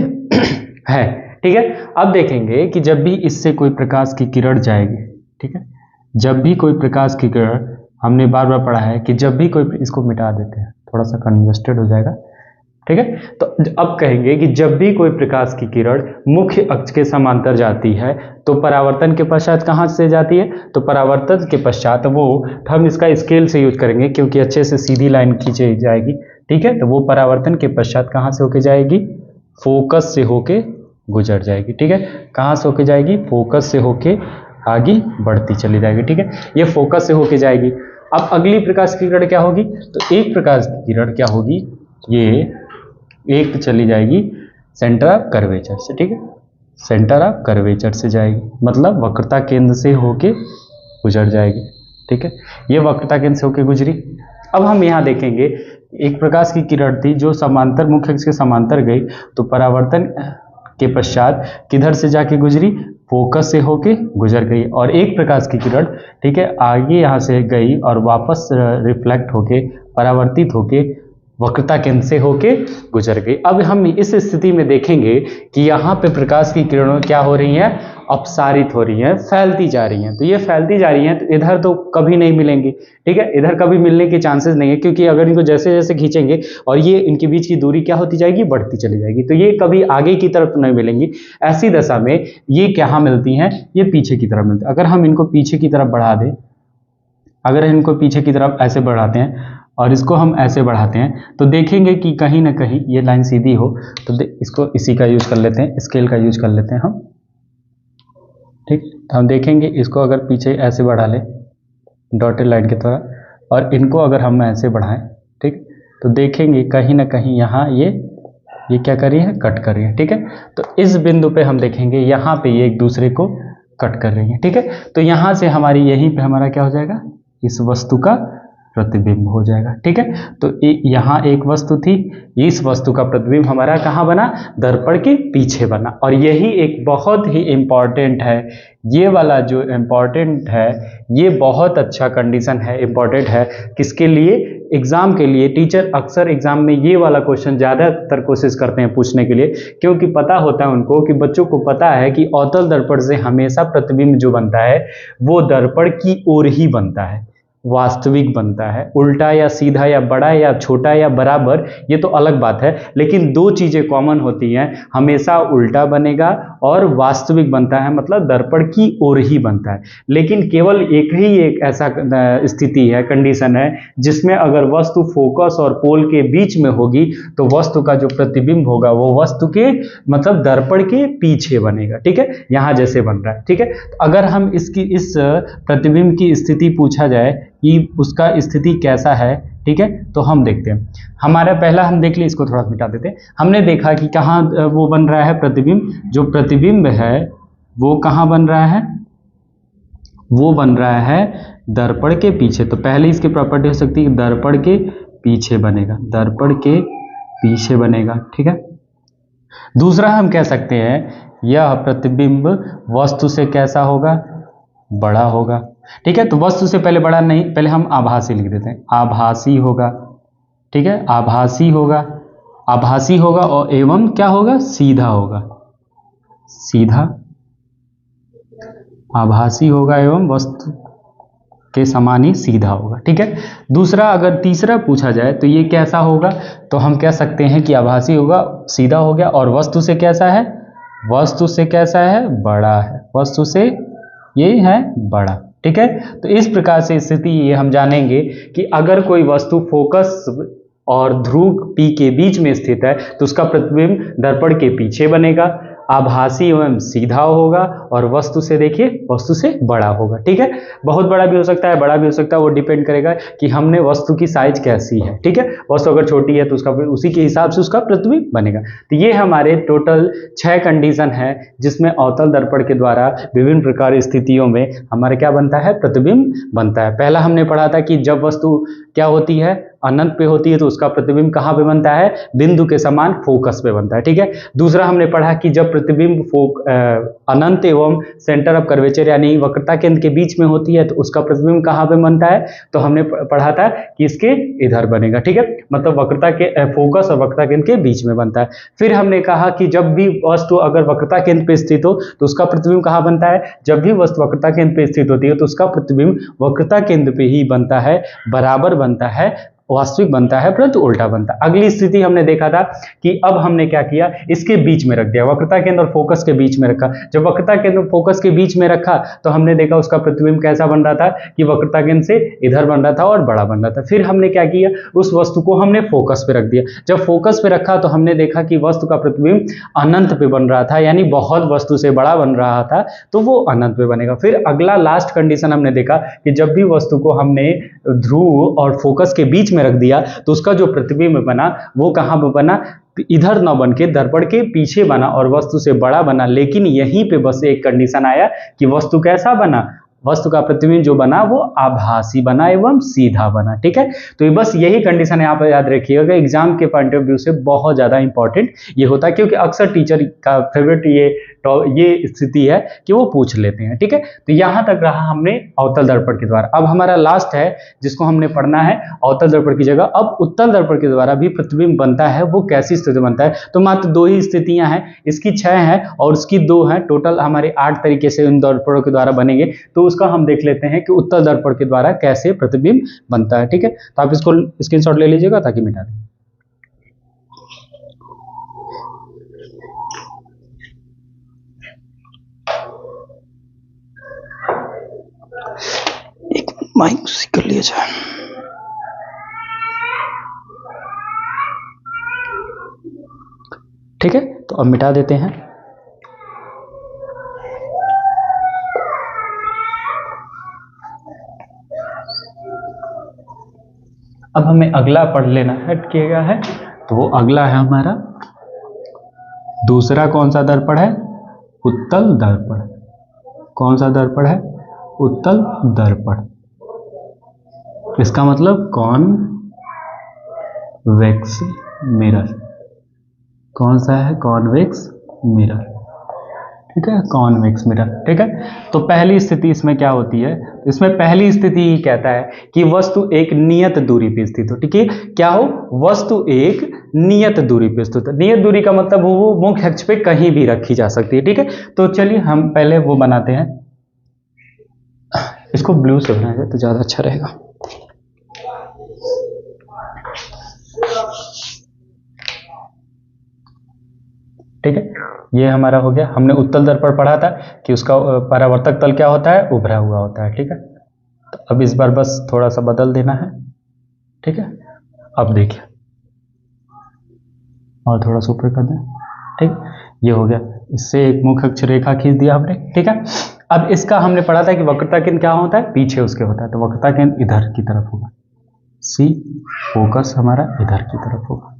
है। ठीक है, अब देखेंगे कि जब भी इससे कोई प्रकाश की किरण जाएगी, ठीक है, जब भी कोई प्रकाश की किरण, हमने बार बार पढ़ा है कि जब भी कोई, इसको मिटा देते हैं, थोड़ा सा कंजस्टेड हो जाएगा। ठीक है, तो अब कहेंगे कि जब भी कोई प्रकाश की किरण मुख्य अक्ष के समांतर जाती है तो परावर्तन के पश्चात कहाँ से जाती है, तो परावर्तन के पश्चात वो, हम इसका स्केल से यूज करेंगे क्योंकि अच्छे से सीधी लाइन खींची जाएगी। ठीक है, तो वो परावर्तन के पश्चात कहाँ से होके जाएगी, फोकस से होके गुजर जाएगी। ठीक है, कहाँ से होके जाएगी, फोकस से होके आगे बढ़ती चली जाएगी। ठीक है, ये फोकस से होके जाएगी। अब अगली प्रकाश की किरण क्या होगी, तो एक प्रकाश की किरण क्या होगी, ये एक चली जाएगी सेंटर ऑफ कर्वेचर से। ठीक है, सेंटर ऑफ कर्वेचर से जाएगी, मतलब वक्रता केंद्र से होके गुजर जाएगी। ठीक है, ये वक्रता केंद्र से होके गुजरी। अब हम यहाँ देखेंगे एक प्रकाश की किरण थी जो समांतर, मुख्य अक्ष के समांतर गई, तो परावर्तन के पश्चात किधर से जाके गुजरी, फोकस से होके गुजर गई। और एक प्रकाश की किरण, ठीक है, आगे यहाँ से गई और वापस रिफ्लेक्ट होके, परावर्तित होके वक्रता केंद्र से होके गुजर गई। अब हम इस स्थिति में देखेंगे कि यहाँ पे प्रकाश की किरणें क्या हो रही हैं, अपसारित हो रही हैं, फैलती जा रही हैं। तो ये फैलती जा रही हैं, तो इधर तो कभी नहीं मिलेंगी। ठीक है, इधर कभी मिलने के चांसेस नहीं है, क्योंकि अगर इनको जैसे जैसे खींचेंगे और ये इनके बीच की दूरी क्या होती जाएगी, बढ़ती चली जाएगी, तो ये कभी आगे की तरफ नहीं मिलेंगी। ऐसी दशा में ये कहाँ मिलती हैं, ये पीछे की तरफ मिलती है। अगर हम इनको पीछे की तरफ बढ़ा दें, अगर इनको पीछे की तरफ ऐसे बढ़ाते हैं और इसको हम ऐसे बढ़ाते हैं, तो देखेंगे कि कहीं ना कहीं ये लाइन सीधी हो, तो इसको इसी का यूज कर लेते हैं, स्केल का यूज कर लेते हैं हम। ठीक, तो हम देखेंगे इसको अगर पीछे ऐसे बढ़ा लें डॉटेड लाइन की तरह, और इनको अगर हम ऐसे बढ़ाएं, ठीक, तो देखेंगे कहीं ना कहीं यहाँ ये क्या कर रही है, कट कर रही है। ठीक है, तो इस बिंदु पे हम देखेंगे यहाँ पे ये एक दूसरे को कट कर रही है। ठीक है, तो यहाँ से हमारी, यहीं पे हमारा क्या हो जाएगा, इस वस्तु का प्रतिबिंब हो जाएगा। ठीक है, तो यहाँ एक वस्तु थी, इस वस्तु का प्रतिबिंब हमारा कहाँ बना, दर्पण के पीछे बना। और यही एक बहुत ही इम्पॉर्टेंट है, ये वाला जो इम्पॉर्टेंट है, ये बहुत अच्छा कंडीशन है, इम्पॉर्टेंट है किसके लिए, एग्जाम के लिए। टीचर अक्सर एग्जाम में ये वाला क्वेश्चन ज़्यादातर कोशिश करते हैं पूछने के लिए, क्योंकि पता होता है उनको कि बच्चों को पता है कि अवतल दर्पण से हमेशा प्रतिबिंब जो बनता है वो दर्पण की ओर ही बनता है, वास्तविक बनता है। उल्टा या सीधा या बड़ा या छोटा या बराबर, ये तो अलग बात है, लेकिन दो चीजें कॉमन होती हैं, हमेशा उल्टा बनेगा और वास्तविक बनता है, मतलब दर्पण की ओर ही बनता है। लेकिन केवल एक ऐसा स्थिति है, कंडीशन है, जिसमें अगर वस्तु फोकस और पोल के बीच में होगी तो वस्तु का जो प्रतिबिंब होगा वो वस्तु के, मतलब दर्पण के पीछे बनेगा। ठीक है, यहां जैसे बन रहा है। ठीक है, तो अगर हम इस प्रतिबिंब की स्थिति पूछा जाए कि उसका स्थिति कैसा है, ठीक है, तो हम देखते हैं। हमारा पहला हम देख लिए, इसको थोड़ा मिटा देते हैं। हमने देखा कि कहाँ वो बन रहा है प्रतिबिंब, जो प्रतिबिंब है वो कहाँ बन रहा है, वो बन रहा है दर्पण के पीछे। तो पहले इसकी प्रॉपर्टी हो सकती है दर्पण के पीछे बनेगा, दर्पण के पीछे बनेगा। ठीक है, दूसरा हम कह सकते हैं यह प्रतिबिंब वस्तु से कैसा होगा, बड़ा होगा। ठीक है, तो वस्तु से पहले बड़ा नहीं, पहले हम आभासी लिख देते हैं, आभासी होगा। ठीक है, आभासी होगा, आभासी होगा और एवं क्या होगा, सीधा होगा, सीधा, आभासी होगा एवं वस्तु के समान ही सीधा होगा। ठीक है, दूसरा अगर तीसरा पूछा जाए तो ये कैसा होगा, तो हम कह सकते हैं कि आभासी होगा, सीधा हो गया, और वस्तु से कैसा है, वस्तु से कैसा है, बड़ा है, वस्तु से ये है बड़ा। ठीक है, तो इस प्रकार से स्थिति ये हम जानेंगे कि अगर कोई वस्तु फोकस और ध्रुव P के बीच में स्थित है तो उसका प्रतिबिंब दर्पण के पीछे बनेगा, आभासी एवं सीधा होगा, और वस्तु से देखिए वस्तु से बड़ा होगा। ठीक है, बहुत बड़ा भी हो सकता है, बड़ा भी हो सकता है, वो डिपेंड करेगा कि हमने वस्तु की साइज कैसी है। ठीक है, वस्तु अगर छोटी है तो उसका उसी के हिसाब से उसका प्रतिबिंब बनेगा। तो ये हमारे टोटल 6 कंडीशन है जिसमें अवतल दर्पण के द्वारा विभिन्न प्रकार की स्थितियों में हमारे क्या बनता है, प्रतिबिंब बनता है। पहला हमने पढ़ा था कि जब वस्तु क्या होती है, अनंत पे होती है, तो उसका प्रतिबिंब कहाँ पे बनता है, बिंदु के समान फोकस पे बनता है। ठीक है, दूसरा हमने पढ़ा कि जब प्रतिबिंब अनंत एवं सेंटर ऑफ कर्वेचर यानी वक्रता केंद्र के बीच में होती है तो उसका प्रतिबिंब कहाँ पे बनता है, तो हमने पढ़ा था कि इसके इधर बनेगा। ठीक है, मतलब वक्रता के फोकस और वक्रता केंद्र के बीच में बनता है। फिर हमने कहा कि जब भी वस्तु अगर वक्रता केंद्र पे स्थित हो तो उसका प्रतिबिंब कहाँ बनता है, जब भी वस्तु वक्रता केंद्र पे स्थित होती है तो उसका प्रतिबिंब वक्रता केंद्र पे ही बनता है, बराबर बनता है, वास्तविक बनता है, परंतु उल्टा बनता है। अगली स्थिति हमने देखा था कि अब हमने क्या किया, इसके बीच में रख दिया, वक्रता केंद्र और फोकस के बीच में रखा। जब वक्रता केंद्र और फोकस के बीच में रखा तो हमने देखा उसका प्रतिबिंब कैसा बन रहा था कि वक्रता केंद्र से इधर बन रहा था और बड़ा बन रहा था। फिर हमने क्या किया, उस वस्तु को हमने फोकस पे रख दिया। जब फोकस पे रखा तो हमने देखा कि वस्तु का प्रतिबिंब अनंत पे बन रहा था, यानी बहुत वस्तु से बड़ा बन रहा था, तो वो अनंत पे बनेगा। फिर अगला लास्ट कंडीशन हमने देखा कि जब भी वस्तु को हमने ध्रुव और फोकस के बीच में रख दिया तो उसका जो प्रतिबिंब बना वो कहां पर बना, इधर न बन के दर्पण के पीछे बना और वस्तु से बड़ा बना। लेकिन यहीं पे बस एक कंडीशन आया कि वस्तु कैसा बना, वस्तु का प्रतिबिंब जो बना वो आभासी बना एवं सीधा बना। ठीक है, तो ये बस यही कंडीशन यहाँ पर याद रखिएगा। एग्जाम के पॉइंट ऑफ व्यू से बहुत ज्यादा इंपॉर्टेंट ये होता है, क्योंकि अक्सर टीचर का फेवरेट ये स्थिति है कि वो पूछ लेते हैं। ठीक है, तो यहाँ तक रहा हमने अवतल दर्पण के द्वारा। अब हमारा लास्ट है जिसको हमने पढ़ना है अवतल दर्पण की जगह अब उत्तल दर्पण के द्वारा भी प्रतिबिंब बनता है, वो कैसी स्थिति बनता है। तो मात्र 2 ही स्थितियां हैं, इसकी 6 हैं और उसकी 2 हैं, टोटल हमारे 8 तरीके से इन दर्पणों के द्वारा बनेंगे। तो उसका हम देख लेते हैं कि उत्तल दर्पण के द्वारा कैसे प्रतिबिंब बनता है। ठीक है, तो आप इसको स्क्रीनशॉट ले लीजिएगा ताकि मिटा दें। एक माइक कर लिया जाए। ठीक है, तो अब मिटा देते हैं। अब हमें अगला पढ़ लेना है, किया है तो वो अगला है हमारा दूसरा कौन सा दर्पण है, उत्तल दर्पण। कौन सा दर्पण है, उत्तल दर्पण। इसका मतलब कॉन्वेक्स मिरर। कौन सा है, कॉन्वेक्स मिरर। ठीक है, कॉन्वेक्स मिरर। ठीक है, तो पहली स्थिति इसमें क्या होती है, इसमें पहली स्थिति ही कहता है कि वस्तु एक नियत दूरी पर स्थित हो। ठीक है, क्या हो, वस्तु एक नियत दूरी पर स्थित है। नियत दूरी का मतलब वो मुख्य अक्ष पे कहीं भी रखी जा सकती है। ठीक है, तो चलिए हम पहले वो बनाते हैं, इसको ब्लू से बनाया जाए तो ज्यादा अच्छा रहेगा। ठीक है, ये हमारा हो गया। हमने उत्तल दर्पण पढ़ा था कि उसका परावर्तक तल क्या होता है, उभरा हुआ होता है। ठीक है, तो अब इस बार बस थोड़ा सा बदल देना है। ठीक है, अब देखिए और थोड़ा सा ऊपर कर दें। ठीक, ये हो गया। इससे एक मुख्य अक्ष रेखा खींच दिया हमने। ठीक है, अब इसका हमने पढ़ा था कि वक्रता केंद्र क्या होता है, पीछे उसके होता है, तो वक्रता केंद्र इधर की तरफ होगा, सी फोकस हमारा इधर की तरफ होगा।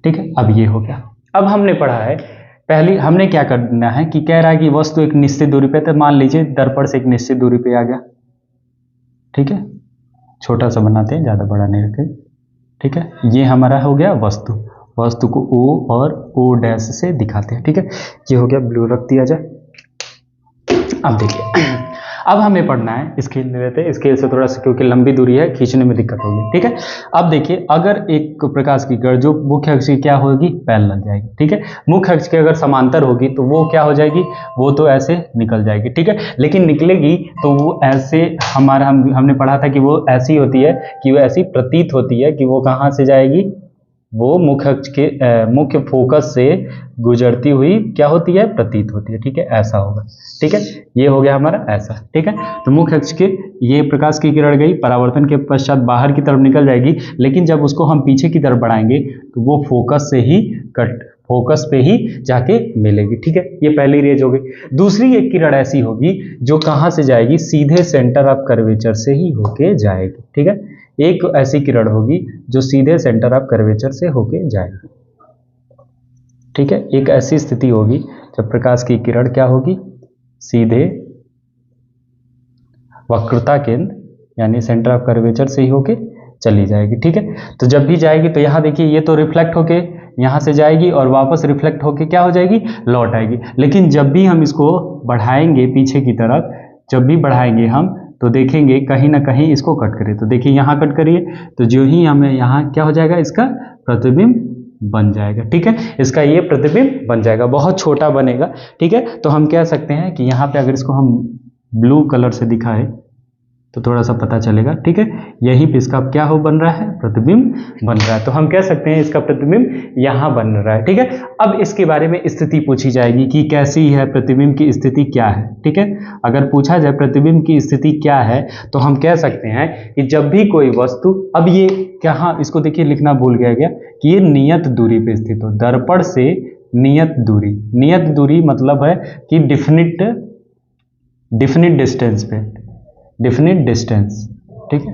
ठीक है, अब ये हो गया। अब हमने पढ़ा है पहली, हमने क्या करना है कि कह रहा है कि वस्तु एक निश्चित दूरी पे, तो मान लीजिए दर्पण से एक निश्चित दूरी पे आ गया। ठीक है, छोटा सा बनाते हैं, ज्यादा बड़ा नहीं रखें। ठीक है, ये हमारा हो गया वस्तु। वस्तु को O और O' से दिखाते हैं। ठीक है, ये हो गया, ब्लू रख दिया जाए। अब देखिए, अब हमें पढ़ना है स्केल ले लेते हैं, स्केल से थोड़ा सा क्योंकि लंबी दूरी है खींचने में दिक्कत होगी। ठीक है, अब देखिए अगर एक प्रकाश की किरण जो मुख्य अक्ष की क्या होगी, पैरेलल जाएगी। ठीक है, मुख्य अक्ष के अगर समांतर होगी तो वो क्या हो जाएगी, वो तो ऐसे निकल जाएगी। ठीक है, लेकिन निकलेगी तो वो ऐसे हमारा हमने पढ़ा था कि वो ऐसी होती है कि वो ऐसी प्रतीत होती है कि वो कहाँ से जाएगी, वो मुख्य अक्ष के मुख्य फोकस से गुजरती हुई क्या होती है, प्रतीत होती है। ठीक है, ऐसा होगा। ठीक है, ये हो गया हमारा ऐसा। ठीक है, तो मुख्य अक्ष के ये प्रकाश की किरण गई, परावर्तन के पश्चात बाहर की तरफ निकल जाएगी, लेकिन जब उसको हम पीछे की तरफ बढ़ाएंगे तो वो फोकस से ही फोकस पे ही जाके मिलेगी। ठीक है, ये पहली रेज हो गई। दूसरी एक किरण ऐसी होगी जो कहाँ से जाएगी, सीधे सेंटर ऑफ कर्वेचर से ही होके जाएगी। ठीक है, एक ऐसी किरण होगी जो सीधे सेंटर ऑफ कर्वेचर से होके जाएगी। ठीक है, एक ऐसी स्थिति होगी जब प्रकाश की किरण क्या होगी, सीधे वक्रता केंद्र यानी सेंटर ऑफ कर्वेचर से ही होके चली जाएगी। ठीक है, तो जब भी जाएगी तो यहाँ देखिए ये तो रिफ्लेक्ट होके यहाँ से जाएगी और वापस रिफ्लेक्ट होके क्या हो जाएगी, लौट आएगी। लेकिन जब भी हम इसको बढ़ाएंगे पीछे की तरफ, जब भी बढ़ाएंगे हम तो देखेंगे कहीं ना कहीं इसको कट करिए, तो देखिए यहाँ कट करिए तो जो ही हमें यहाँ क्या हो जाएगा, इसका प्रतिबिंब बन जाएगा। ठीक है, इसका ये प्रतिबिंब बन जाएगा, बहुत छोटा बनेगा। ठीक है, तो हम कह सकते हैं कि यहाँ पे अगर इसको हम ब्लू कलर से दिखाए तो थोड़ा सा पता चलेगा। ठीक है, यहीं पे इसका क्या हो बन रहा है, प्रतिबिंब बन रहा है, तो हम कह सकते हैं इसका प्रतिबिंब यहाँ बन रहा है। ठीक है, अब इसके बारे में स्थिति पूछी जाएगी कि कैसी है, प्रतिबिंब की स्थिति क्या है। ठीक है, अगर पूछा जाए प्रतिबिंब की स्थिति क्या है तो हम कह सकते हैं कि जब भी कोई वस्तु, अब ये कहाँ, इसको देखिए लिखना भूल गया कि ये नियत दूरी पे स्थित हो, दर्पण से नियत दूरी, नियत दूरी मतलब है कि डिफिनिट डिस्टेंस पे, डिफिनिट डिस्टेंस। ठीक है,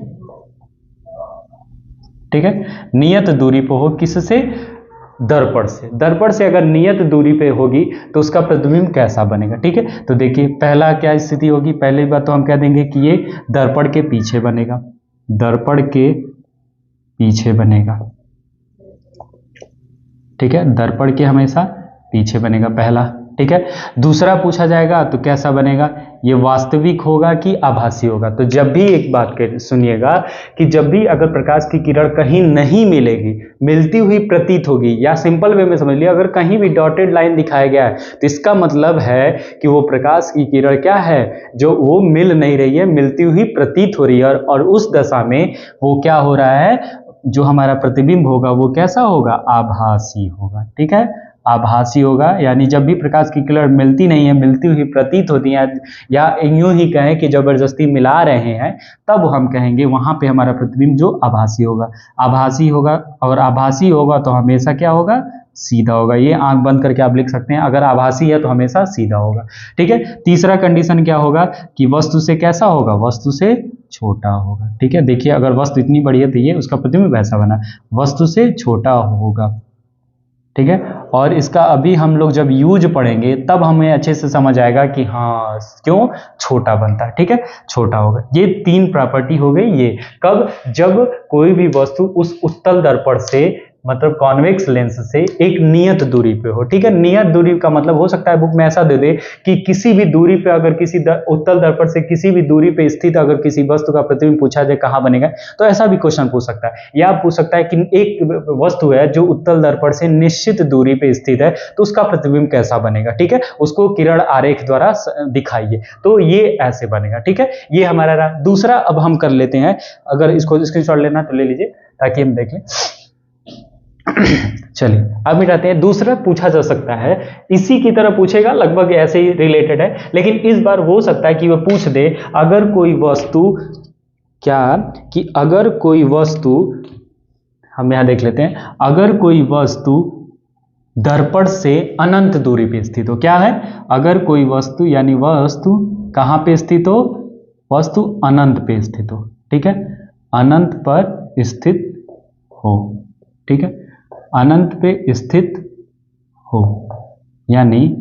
ठीक है, नियत दूरी पे हो, किससे, दर्पण से। दर्पण से अगर नियत दूरी पे होगी तो उसका प्रतिबिंब कैसा बनेगा। ठीक है, तो देखिए पहला क्या स्थिति होगी, पहली बात तो हम कह देंगे कि ये दर्पण के पीछे बनेगा, दर्पण के पीछे बनेगा। ठीक है, दर्पण के हमेशा पीछे बनेगा, पहला। ठीक है, दूसरा पूछा जाएगा तो कैसा बनेगा, ये वास्तविक होगा कि आभासी होगा। तो जब भी एक बात सुनिएगा कि जब भी अगर प्रकाश की किरण कहीं नहीं मिलेगी, मिलती हुई प्रतीत होगी, या सिंपल वे में समझ लिया अगर कहीं भी डॉटेड लाइन दिखाया गया है तो इसका मतलब है कि वो प्रकाश की किरण क्या है, जो वो मिल नहीं रही है, मिलती हुई प्रतीत हो रही है, और उस दशा में वो क्या हो रहा है, जो हमारा प्रतिबिंब होगा वो कैसा होगा, आभासी होगा। ठीक है, आभासी होगा, यानी जब भी प्रकाश की किरण मिलती नहीं है, मिलती हुई प्रतीत होती है, या यूं ही कहें कि जबरदस्ती मिला रहे हैं, तब हम कहेंगे वहां पे हमारा प्रतिबिंब जो आभासी होगा, आभासी होगा। और आभासी होगा तो हमेशा क्या होगा, सीधा होगा। ये आंख बंद करके आप लिख सकते हैं, अगर आभासी है तो हमेशा सीधा होगा। ठीक है, तीसरा कंडीशन क्या होगा कि वस्तु से कैसा होगा, वस्तु से छोटा होगा। ठीक है, देखिए अगर वस्तु इतनी बड़ी है तो ये उसका प्रतिबिंब ऐसा बना, वस्तु से छोटा होगा। ठीक है, और इसका अभी हम लोग जब यूज पढ़ेंगे तब हमें अच्छे से समझ आएगा कि हाँ क्यों छोटा बनता है। ठीक है, छोटा होगा। ये तीन प्रॉपर्टी हो गई। ये कब, जब कोई भी वस्तु उस उत्तल दर्पण से मतलब कॉन्वेक्स लेंस से एक नियत दूरी पे हो। ठीक है, नियत दूरी का मतलब हो सकता है बुक में ऐसा दे दे कि किसी भी दूरी पे, अगर किसी उत्तल दर्पण से किसी भी दूरी पे स्थित अगर किसी वस्तु का प्रतिबिंब पूछा जाए कहाँ बनेगा, तो ऐसा भी क्वेश्चन पूछ सकता है। या पूछ सकता है कि एक वस्तु है जो उत्तल दर्पण से निश्चित दूरी पे स्थित है तो उसका प्रतिबिंब कैसा बनेगा। ठीक है, उसको किरण आरेख द्वारा दिखाइए, तो ये ऐसे बनेगा। ठीक है, ये हमारा रहा। दूसरा अब हम कर लेते हैं, अगर इसको स्क्रीनशॉट लेना तो ले लीजिए ताकि हम देख लें। चलिए अब मिटाते हैं। दूसरा पूछा जा सकता है, इसी की तरह पूछेगा, लगभग ऐसे ही रिलेटेड है, लेकिन इस बार हो सकता है कि वह पूछ दे अगर कोई वस्तु, क्या कि अगर कोई वस्तु, हम यहां देख लेते हैं, अगर कोई वस्तु दर्पण से अनंत दूरी पे स्थित हो। क्या है, अगर कोई वस्तु, यानी वस्तु कहां पे स्थित हो, वस्तु अनंत पे स्थित हो। ठीक है, अनंत पर स्थित हो। ठीक है, अनंत पे स्थित हो, यानी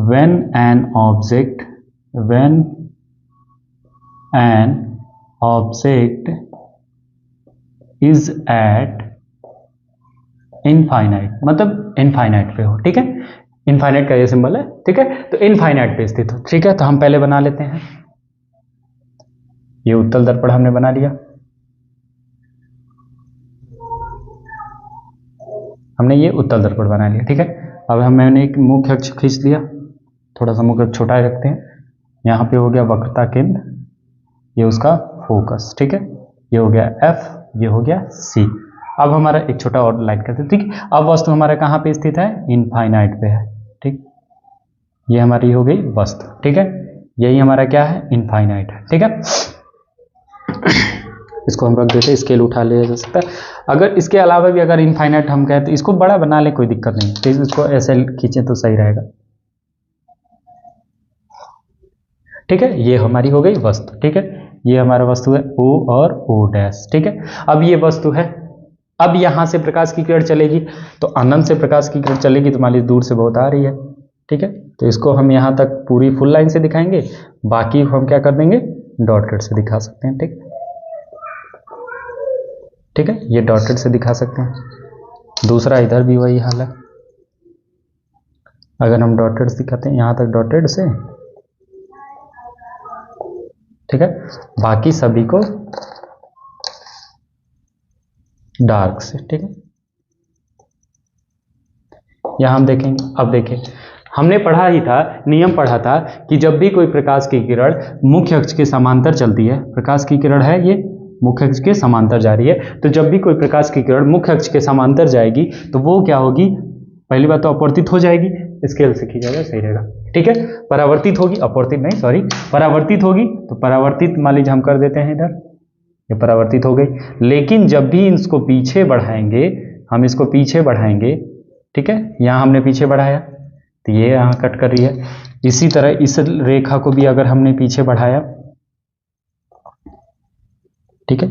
when an object is at infinite, मतलब इनफाइनाइट पे हो। ठीक है, इनफाइनाइट का ये सिंबल है। ठीक है, तो इनफाइनाइट पे स्थित हो। ठीक है, तो हम पहले बना लेते हैं, ये उत्तल दर्पण हमने बना लिया, हमने ये उत्तल दर्पण बना लिया। ठीक है, अब मैंने एक मुख्य अक्ष खींच लिया, थोड़ा सा मुख्य अक्ष छोटा रखते हैं, यहाँ पे हो गया वक्रता केंद्र, ये उसका फोकस। ठीक है, ये हो गया F, ये हो गया C। अब हमारा एक छोटा और लाइन करते हैं। ठीक, अब वस्तु हमारा कहाँ पे स्थित है, इनफाइनाइट पे है। ठीक, ये हमारी हो गई वस्तु। ठीक है, यही हमारा क्या है, इनफाइनाइट है। ठीक है, इसको हम रख देते हैं, स्केल उठा लिया जा सकता है। अगर इसके अलावा भी अगर इनफाइनाइट हम कहें तो इसको बड़ा बना ले, कोई दिक्कत नहीं, तो इसको ऐसे खींचे तो सही रहेगा। ठीक है, ये हमारी हो गई वस्तु। ठीक है, ये हमारा वस्तु है O और O'। ठीक है, अब ये वस्तु है। अब यहां से प्रकाश की किरण चलेगी तो अनंत से प्रकाश की किरण चलेगी तो मान लीजिए दूर से बहुत आ रही है। ठीक है, तो इसको हम यहां तक पूरी फुल लाइन से दिखाएंगे, बाकी हम क्या कर देंगे, डॉटेड से दिखा सकते हैं। ठीक, ठीक है, ये डॉटेड से दिखा सकते हैं। दूसरा इधर भी वही हाल है, अगर हम डॉटेड से दिखाते हैं यहां तक डॉटेड से, ठीक है, बाकी सभी को डार्क से। ठीक है, यहां हम देखेंगे। अब देखें, हमने पढ़ा ही था, नियम पढ़ा था कि जब भी कोई प्रकाश की किरण मुख्य अक्ष के समांतर चलती है, प्रकाश की किरण है ये मुख्य अक्ष के समांतर जा रही है, तो जब भी कोई प्रकाश की किरण मुख्य अक्ष के समांतर जाएगी तो वो क्या होगी, पहली बात तो अपवर्तित हो जाएगी, स्केल से खींचा सही रहेगा। ठीक है, परावर्तित होगी, अपवर्तित नहीं सॉरी, परावर्तित होगी, तो परावर्तित मान लीजिए हम कर देते हैं इधर, ये परावर्तित हो गई। लेकिन जब भी इसको पीछे बढ़ाएंगे, हम इसको पीछे बढ़ाएंगे, ठीक है, यहां हमने पीछे बढ़ाया तो ये यहां कट कर रही है। इसी तरह इस रेखा को भी अगर हमने पीछे बढ़ाया, ठीक है,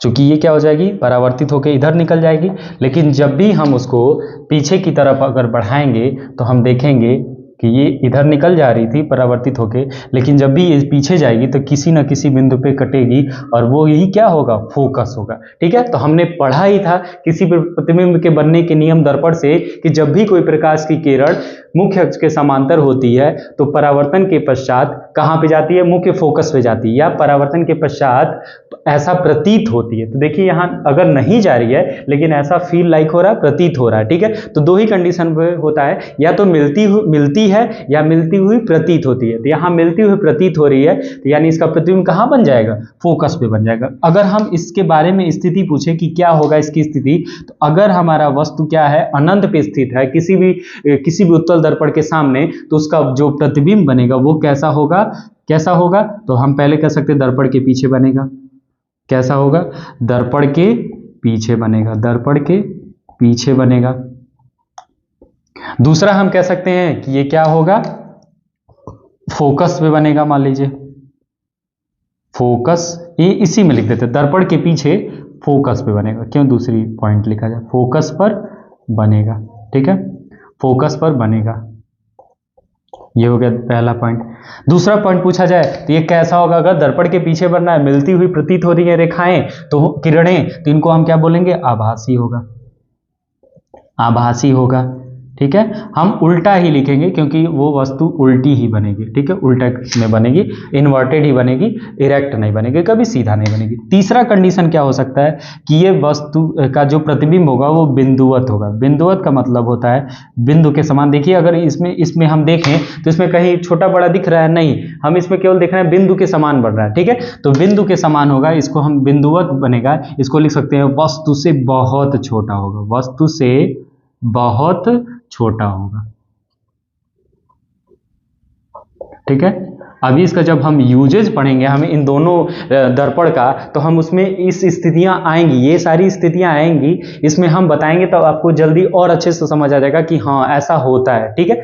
चूंकि ये क्या हो जाएगी, परावर्तित होकर इधर निकल जाएगी। लेकिन जब भी हम उसको पीछे की तरफ अगर बढ़ाएंगे तो हम देखेंगे कि ये इधर निकल जा रही थी परावर्तित होके, लेकिन जब भी ये पीछे जाएगी तो किसी न किसी बिंदु पे कटेगी और वो यही क्या होगा, फोकस होगा। ठीक है, तो हमने पढ़ा ही था किसी भी प्रतिबिंब के बनने के नियम दर्पण से कि जब भी कोई प्रकाश की किरण मुख्य अक्ष के समांतर होती है तो परावर्तन के पश्चात कहाँ पे जाती है, मुख्य फोकस पे जाती है, या परावर्तन के पश्चात ऐसा प्रतीत होती है। तो देखिए यहाँ अगर नहीं जा रही है लेकिन ऐसा फील लाइक हो रहा है, प्रतीत हो रहा है। ठीक है, तो दो ही कंडीशन पे होता है, या तो मिलती है या मिलती हुई प्रतीत होती है। तो यहाँ मिलती हुई प्रतीत हो रही है तो यानी इसका प्रतिबिंब कहाँ बन जाएगा, फोकस पे बन जाएगा। अगर हम इसके बारे में स्थिति पूछे कि क्या होगा इसकी स्थिति, तो अगर हमारा वस्तु क्या है, अनंत पे स्थित है किसी भी उत्तल दर्पण के सामने, तो उसका जो प्रतिबिंब बनेगा वो कैसा होगा, तो हम पहले कह सकते हैं दर्पण के पीछे बनेगा। कैसा होगा, दर्पण के पीछे बनेगा, दर्पण के पीछे बनेगा। दूसरा हम कह सकते हैं कि ये क्या होगा, फोकस पे बनेगा। मान लीजिए फोकस, ये इसी में लिख देते हैं, दर्पण के पीछे फोकस पे बनेगा। क्यों दूसरी पॉइंट लिखा जाए, फोकस पर बनेगा। ठीक है, फोकस पर बनेगा, ये हो गया पहला पॉइंट। दूसरा पॉइंट पूछा जाए तो ये कैसा होगा, अगर दर्पण के पीछे बनना है, मिलती हुई प्रतीत हो रही है रेखाएं, तो किरणें, तो इनको हम क्या बोलेंगे, आभासी होगा, आभासी होगा। ठीक है, हम उल्टा ही लिखेंगे क्योंकि वो वस्तु उल्टी ही बनेगी। ठीक है, उल्टा में बनेगी, इन्वर्टेड ही बनेगी, इरेक्ट नहीं बनेगी, कभी सीधा नहीं बनेगी। तीसरा कंडीशन क्या हो सकता है कि ये वस्तु का जो प्रतिबिंब होगा वो बिंदुवत होगा। बिंदुवत का मतलब होता है बिंदु के समान। देखिए अगर इसमें हम देखें तो इसमें कहीं छोटा बड़ा दिख रहा है, नहीं, हम इसमें केवल देख रहे हैं बिंदु के समान बन रहा है। ठीक है, तो बिंदु के समान होगा, इसको हम बिंदुवत बनेगा। इसको लिख सकते हैं वस्तु से बहुत छोटा होगा, वस्तु से बहुत छोटा होगा। ठीक है, अभी इसका जब हम यूजेज पढ़ेंगे, हमें इन दोनों दर्पण का, तो हम उसमें इस स्थितियां आएंगी, ये सारी स्थितियां आएंगी, इसमें हम बताएंगे तो आपको जल्दी और अच्छे से समझ आ जाएगा कि हाँ ऐसा होता है। ठीक है,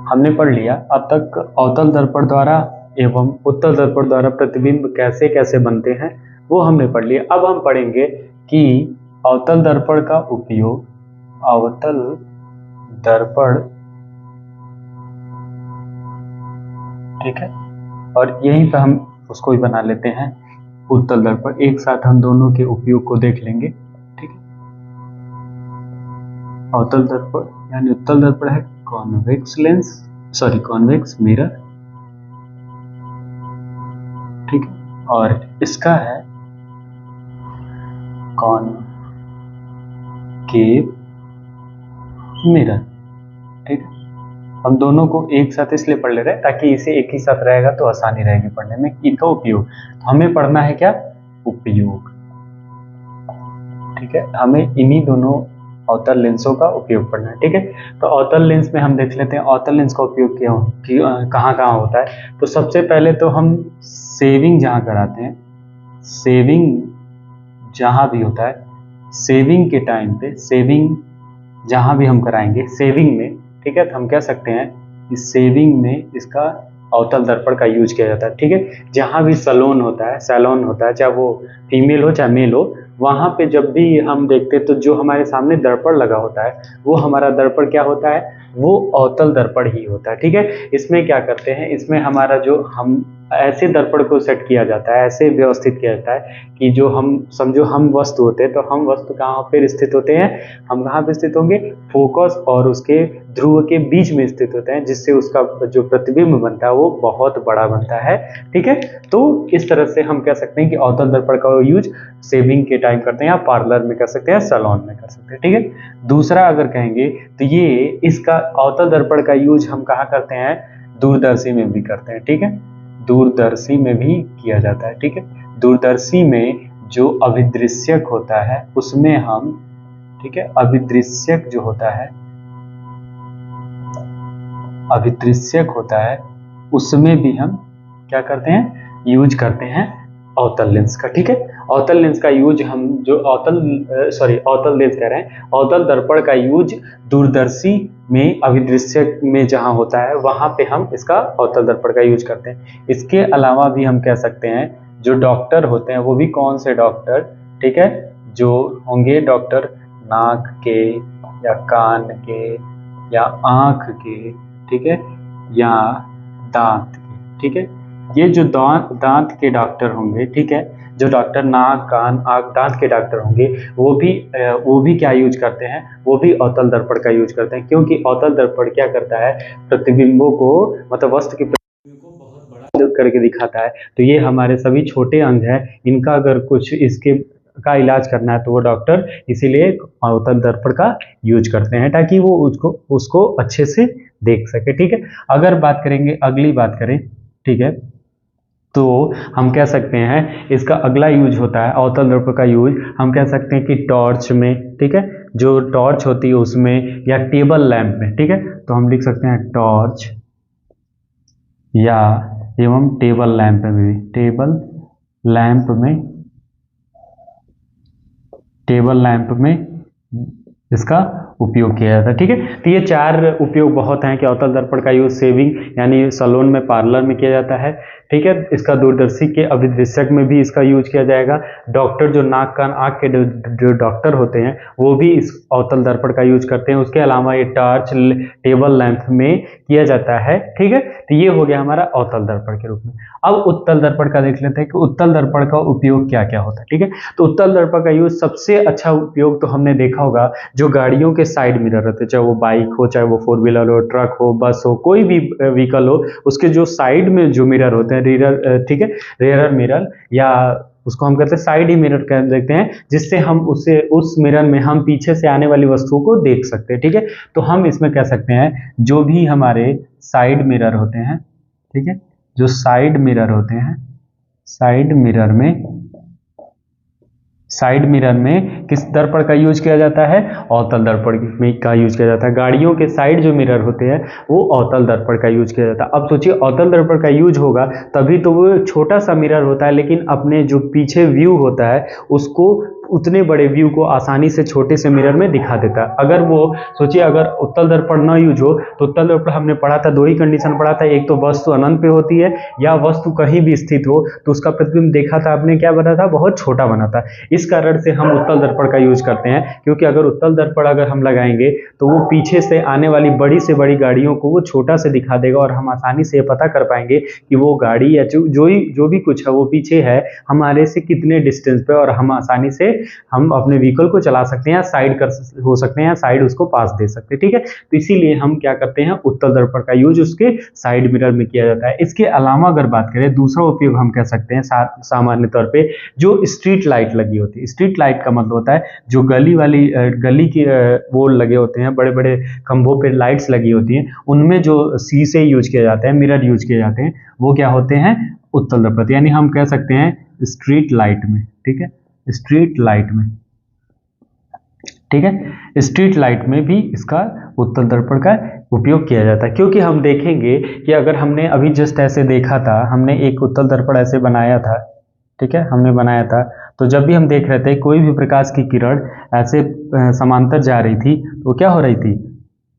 हमने पढ़ लिया अब तक अवतल दर्पण द्वारा एवं उत्तल दर्पण द्वारा प्रतिबिंब कैसे कैसे बनते हैं, वो हमने पढ़ लिया। अब हम पढ़ेंगे कि अवतल दर्पण का उपयोग, अवतल दर्पण, ठीक है, और यहीं पर हम उसको ही बना लेते हैं उत्तल दर्पण। एक साथ हम दोनों के उपयोग को देख लेंगे। ठीक है, अवतल दर्पण यानी उत्तल दर्पण है convex lens, sorry convex mirror. ठीक है, और इसका है कॉनकेव मिरर। ठीक है, हम दोनों को एक साथ इसलिए पढ़ ले रहे हैं ताकि इसे एक ही साथ रहेगा तो आसानी रहेगी पढ़ने में। इनका उपयोग, तो हमें पढ़ना है क्या, उपयोग। ठीक है, हमें इन्हीं दोनों अवतल लेंसों का उपयोग पढ़ना है। ठीक है, तो अवतल लेंस में हम देख लेते हैं अवतल लेंस का उपयोग कहाँ कहाँ होता है। तो सबसे पहले तो हम सेविंग जहाँ कराते हैं, सेविंग जहाँ भी होता है सेविंग के टाइम पे, सेविंग जहाँ भी हम कराएंगे सेविंग में, ठीक है, तो हम कह सकते हैं कि सेविंग में इसका अवतल दर्पण का यूज किया जाता है। ठीक है, जहाँ भी सैलून होता है, चाहे वो फीमेल हो चाहे मेल हो, वहाँ पे जब भी हम देखते हैं तो जो हमारे सामने दर्पण लगा होता है वो हमारा दर्पण क्या होता है, वो अवतल दर्पण ही होता है। ठीक है, इसमें क्या करते हैं, इसमें हमारा जो हम ऐसे दर्पण को सेट किया जाता है, ऐसे व्यवस्थित किया जाता है कि जो हम समझो हम वस्तु होते हैं, तो हम वस्तु कहाँ पर स्थित होते हैं, हम कहाँ पे स्थित होंगे, फोकस और उसके ध्रुव के बीच में स्थित होते हैं, जिससे उसका जो प्रतिबिंब बनता है वो बहुत बड़ा बनता है। ठीक है, तो इस तरह से हम कह सकते हैं कि अवतल दर्पण का यूज शेविंग के टाइम करते हैं, या पार्लर में कर सकते हैं, सैलून में कर सकते हैं। ठीक है, दूसरा अगर कहेंगे तो ये इसका अवतल दर्पण का यूज हम कहाँ करते हैं, दूरदर्शी में भी करते हैं। ठीक है, दूरदर्शी में भी किया जाता है। ठीक है, दूरदर्शी में जो अभिदृश्यक होता है उसमें हम, ठीक है, अभिदृश्यक जो होता है, अभिदृश्यक होता है उसमें भी हम क्या करते हैं, यूज करते हैं अवतल लेंस का। ठीक है, अवतल लेंस का यूज हम जो अवतल लेंस कह रहे हैं, अवतल दर्पण का यूज दूरदर्शी में अभिदृश्यक में जहां होता है वहां पे हम इसका अवतल दर्पण का यूज करते हैं। इसके अलावा भी हम कह सकते हैं जो डॉक्टर होते हैं, वो भी कौन से डॉक्टर, ठीक है, जो होंगे डॉक्टर नाक के या कान के या आंख के, ठीक है, या दांत के। ठीक है, ये जो दांत के डॉक्टर होंगे, ठीक है, जो डॉक्टर नाक कान आंख दांत के डॉक्टर होंगे, वो भी क्या यूज करते हैं, वो भी अवतल दर्पण का यूज करते हैं, क्योंकि अवतल दर्पण क्या करता है, प्रतिबिंबों को, मतलब वस्तु के प्रतिबिंब को बहुत बड़ा करके दिखाता है। तो ये हमारे सभी छोटे अंग है, इनका अगर कुछ इसके का इलाज करना है तो वो डॉक्टर इसीलिए अवतल दर्पण का यूज करते हैं, ताकि वो उसको अच्छे से देख सके। ठीक है, अगर बात करेंगे, अगली बात करें, ठीक है, तो हम कह सकते हैं इसका अगला यूज होता है अवतल दर्पण का यूज, हम कह सकते हैं कि टॉर्च में, ठीक है, जो टॉर्च होती है उसमें, या टेबल लैंप में। ठीक है, तो हम लिख सकते हैं टॉर्च या एवं टेबल लैंप में, टेबल लैंप में इसका उपयोग किया जाता है। ठीक है, तो ये चार उपयोग बहुत हैं कि अवतल दर्पण का यूज सेविंग यानी सैलून में, पार्लर में किया जाता है। ठीक है, इसका दूरदर्शी के अभिदृश्यक में भी इसका यूज किया जाएगा। डॉक्टर जो नाक कान आंख के जो डॉक्टर होते हैं वो भी इस अवतल दर्पण का यूज करते हैं। उसके अलावा ये टॉर्च टेबल लैंप में किया जाता है। ठीक है, तो ये हो गया हमारा अवतल दर्पण के रूप में। अब उत्तल दर्पण का देख लेते हैं कि उत्तल दर्पण का उपयोग क्या क्या होता है। ठीक है, तो उत्तल दर्पण का यूज सबसे अच्छा उपयोग तो हमने देखा होगा, जो गाड़ियों के साइड मिरर रहते हैं, चाहे वो बाइक हो, चाहे वो 4 व्हीलर हो, ट्रक हो, बस हो, कोई भी व्हीकल हो, उसके जो साइड में जो मिरर होते हैं, ठीक है, रेयर मिरर, या उसको हम कहते हैं साइड ही मिरर कह देते हैं, जिससे हम उस मिरर में हम पीछे से आने वाली वस्तुओं को देख सकते हैं। ठीक है, तो हम इसमें कह सकते हैं जो भी हमारे साइड मिरर होते हैं, ठीक है, जो साइड मिरर होते हैं, साइड मिरर में किस दर्पण का यूज किया जाता है, अवतल दर्पण में का यूज किया जाता है। गाड़ियों के साइड जो मिरर होते हैं वो अवतल दर्पण का यूज किया जाता है। अब सोचिए अवतल दर्पण का यूज होगा तभी तो वो छोटा सा मिरर होता है, लेकिन अपने जो पीछे व्यू होता है उसको, उतने बड़े व्यू को आसानी से छोटे से मिरर में दिखा देता है। अगर वो सोचिए अगर उत्तल दर्पण न यूज हो तो उत्तल दर्पण हमने पढ़ा था, दो ही कंडीशन पढ़ा था, एक तो वस्तु अनंत पे होती है या वस्तु कहीं भी स्थित हो तो उसका प्रतिबिंब देखा था आपने, क्या बना था, बहुत छोटा बना था। इस कारण से हम उत्तल दर्पण का यूज करते हैं, क्योंकि अगर उत्तल दर्पण अगर हम लगाएंगे तो वो पीछे से आने वाली बड़ी से बड़ी गाड़ियों को वो छोटा से दिखा देगा, और हम आसानी से पता कर पाएंगे कि वो गाड़ी या जो भी कुछ है वो पीछे है हमारे से कितने डिस्टेंस पे, और हम आसानी से हम अपने व्हीकल को चला सकते हैं या साइड कर हो सकते हैं या साइड उसको पास दे सकते हैं। ठीक है, तो इसीलिए हम क्या करते हैं, उत्तल दर्पण का यूज उसके साइड मिरर में किया जाता है। इसके अलावा अगर बात करें दूसरा उपयोग हम कह सकते हैं सामान्य तौर पे जो स्ट्रीट लाइट लगी होती है। स्ट्रीट लाइट का मतलब होता है जो गली की वो लगे होते हैं, बड़े बड़े खंभों पे लाइट्स लगी होती हैं, उनमें जो शीशे यूज किए जाते हैं, मिरर यूज किए जाते हैं, वो क्या होते हैं, उत्तल दर्पण, यानी हम कह सकते हैं स्ट्रीट लाइट में। ठीक है, स्ट्रीट लाइट में, ठीक है, स्ट्रीट लाइट में भी इसका उत्तल दर्पण का उपयोग किया जाता है। क्योंकि हम देखेंगे कि अगर हमने अभी जस्ट ऐसे देखा था, हमने एक उत्तल दर्पण ऐसे बनाया था, ठीक है, हमने बनाया था। तो जब भी हम देख रहे थे कोई भी प्रकाश की किरण ऐसे समांतर जा रही थी तो क्या हो रही थी,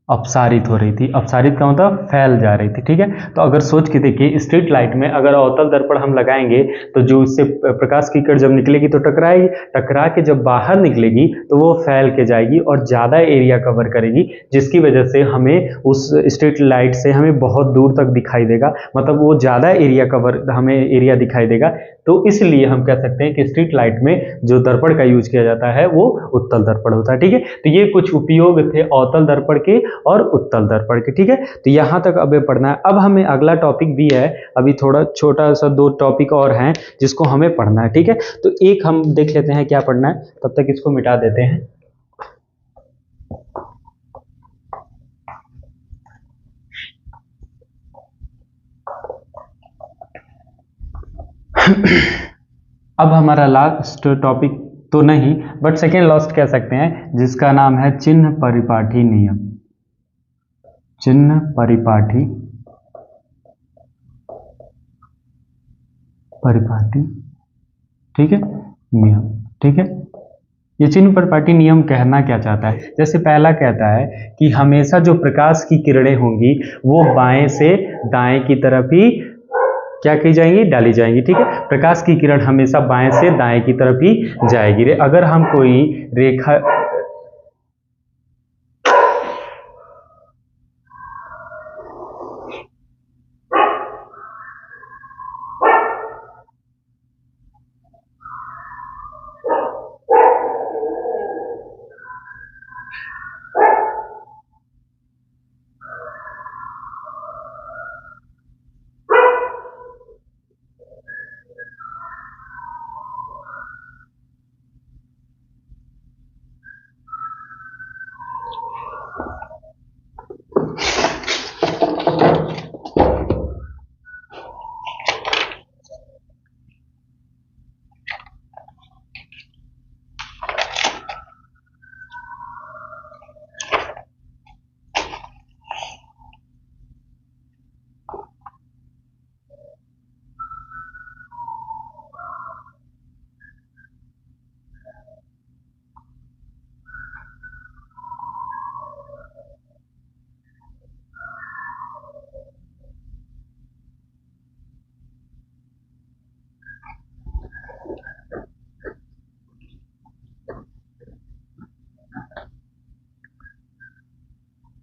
अपसारित हो रही थी। अपसारित का मतलब फैल जा रही थी। ठीक है, तो अगर सोच के देखिए स्ट्रीट लाइट में अगर अवतल दर्पण हम लगाएंगे तो जो उससे प्रकाश की किरण जब निकलेगी तो टकराएगी, टकरा के जब बाहर निकलेगी तो वो फैल के जाएगी और ज़्यादा एरिया कवर करेगी, जिसकी वजह से हमें उस स्ट्रीट लाइट से हमें बहुत दूर तक दिखाई देगा, मतलब वो ज़्यादा एरिया कवर हमें एरिया दिखाई देगा। तो इसलिए हम कह सकते हैं कि स्ट्रीट लाइट में जो दर्पण का यूज किया जाता है वो उत्तल दर्पण होता है। ठीक है, तो ये कुछ उपयोग थे अवतल दर्पण के और उत्तल दर्पण के। ठीक है, तो यहां तक अब पढ़ना है। अब हमें अगला टॉपिक भी है, अभी थोड़ा छोटा सा 2 टॉपिक और हैं जिसको हमें पढ़ना है। ठीक है, तो एक हम देख लेते हैं क्या पढ़ना है, तब तक इसको मिटा देते हैं। अब हमारा लास्ट टॉपिक तो नहीं बट सेकेंड लास्ट कह सकते हैं, जिसका नाम है चिन्ह परिपाठी नियम। चिन्ह परिपाठी ठीक है नियम। ठीक है, ये चिन्ह परिपाटी नियम कहना क्या चाहता है, जैसे पहला कहता है कि हमेशा जो प्रकाश की किरणें होंगी वो बाएं से दाएं की तरफ ही क्या की जाएंगी, डाली जाएंगी। ठीक है, प्रकाश की किरण हमेशा बाएं से दाएं की तरफ ही जाएगी। अगर हम कोई रेखा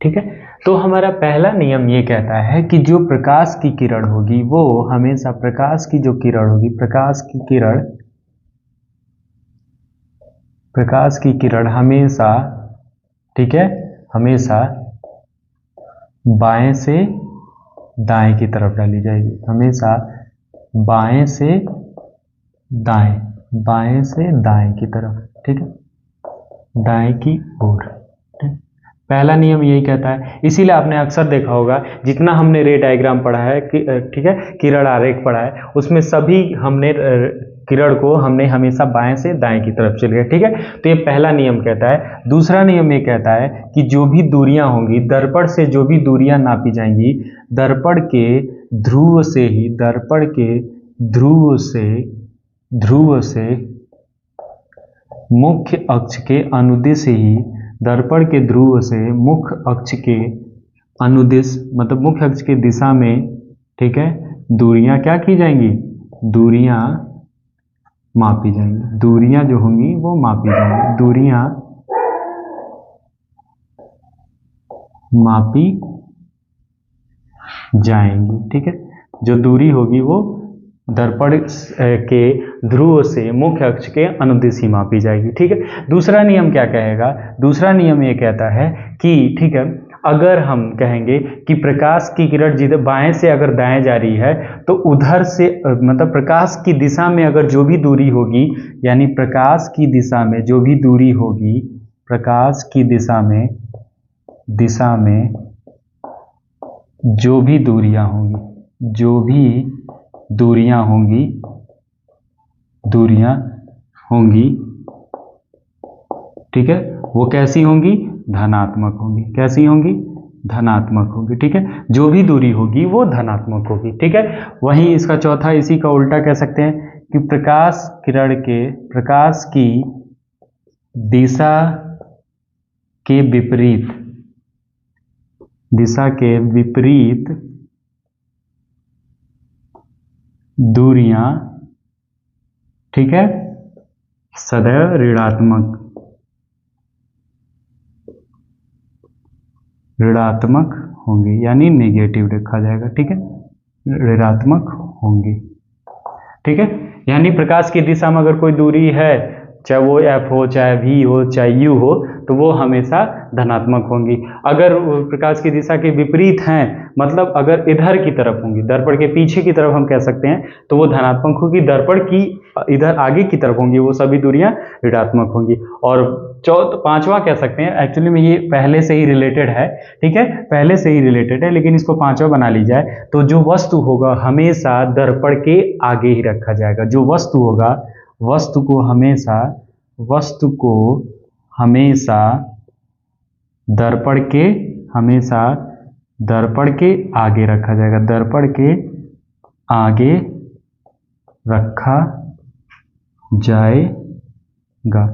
ठीक है, तो हमारा पहला नियम ये कहता है कि जो प्रकाश की किरण होगी वो हमेशा प्रकाश की जो किरण होगी, प्रकाश की किरण हमेशा, ठीक है, हमेशा बाएं से दाएं की तरफ डाली जाएगी। हमेशा बाएं से दाएं की तरफ। ठीक है, दाएं की ओर। पहला नियम यही कहता है। इसीलिए आपने अक्सर देखा होगा जितना हमने रे डायग्राम पढ़ा है, ठीक है, किरण आरेख पढ़ा है, उसमें सभी हमने किरण को हमने हमेशा बाएं से दाएं की तरफ चले गए। ठीक है, तो ये पहला नियम कहता है। दूसरा नियम ये कहता है कि जो भी दूरियां होंगी दर्पण से, जो भी दूरियां नापी जाएंगी दर्पण के ध्रुव से ही, दर्पण के ध्रुव से मुख्य अक्ष के अनुदिश ही, दर्पण के ध्रुव से मुख्य अक्ष के अनुदिश, मतलब मुख्य अक्ष के दिशा में, ठीक है, दूरियां क्या की जाएंगी, दूरियां मापी जाएंगी। दूरियां जो होंगी वो मापी जाएंगी, दूरियां मापी जाएंगी। ठीक है, जो दूरी होगी वो दर्पण के ध्रुव से मुख्य अक्ष के अनुदिश ही मापी जाएगी। ठीक है, दूसरा नियम क्या कहेगा, दूसरा नियम ये कहता है कि, ठीक है, अगर हम कहेंगे कि प्रकाश की किरण जिधर बाएं से अगर दाएं जा रही है तो उधर से, मतलब प्रकाश की दिशा में अगर जो भी दूरी होगी, यानी प्रकाश की दिशा में जो भी दूरी होगी, प्रकाश की दिशा में जो भी दूरियां होंगी, ठीक है, वो कैसी होंगी, धनात्मक होंगी। कैसी होंगी, धनात्मक होगी। ठीक है, जो भी दूरी होगी वो धनात्मक होगी। ठीक है, वहीं इसका चौथा, इसी का उल्टा कह सकते हैं कि प्रकाश की दिशा के विपरीत दूरियां, ठीक है, सदैव ऋणात्मक होंगी, यानी नेगेटिव लिखा जाएगा, ठीक है, ऋणात्मक होंगी, ठीक है। यानी प्रकाश की दिशा में अगर कोई दूरी है, चाहे वो f हो, चाहे v हो, चाहे u हो, तो वो हमेशा धनात्मक होंगी। अगर प्रकाश की दिशा के विपरीत हैं, मतलब अगर इधर की तरफ होंगी, दर्पण के पीछे की तरफ हम कह सकते हैं, तो वो धनात्मक होगी। दर्पण की इधर आगे की तरफ होंगी, वो सभी दूरियां ऋणात्मक होंगी। और पांचवा कह सकते हैं, एक्चुअली में ये पहले से ही रिलेटेड है, ठीक है, पहले से ही रिलेटेड है, लेकिन इसको पांचवा बना ली जाए तो जो वस्तु होगा हमेशा दर्पण के आगे ही रखा जाएगा। जो वस्तु होगा, वस्तु को हमेशा दर्पण के आगे रखा जाएगा, दर्पण के आगे रखा जाएगा।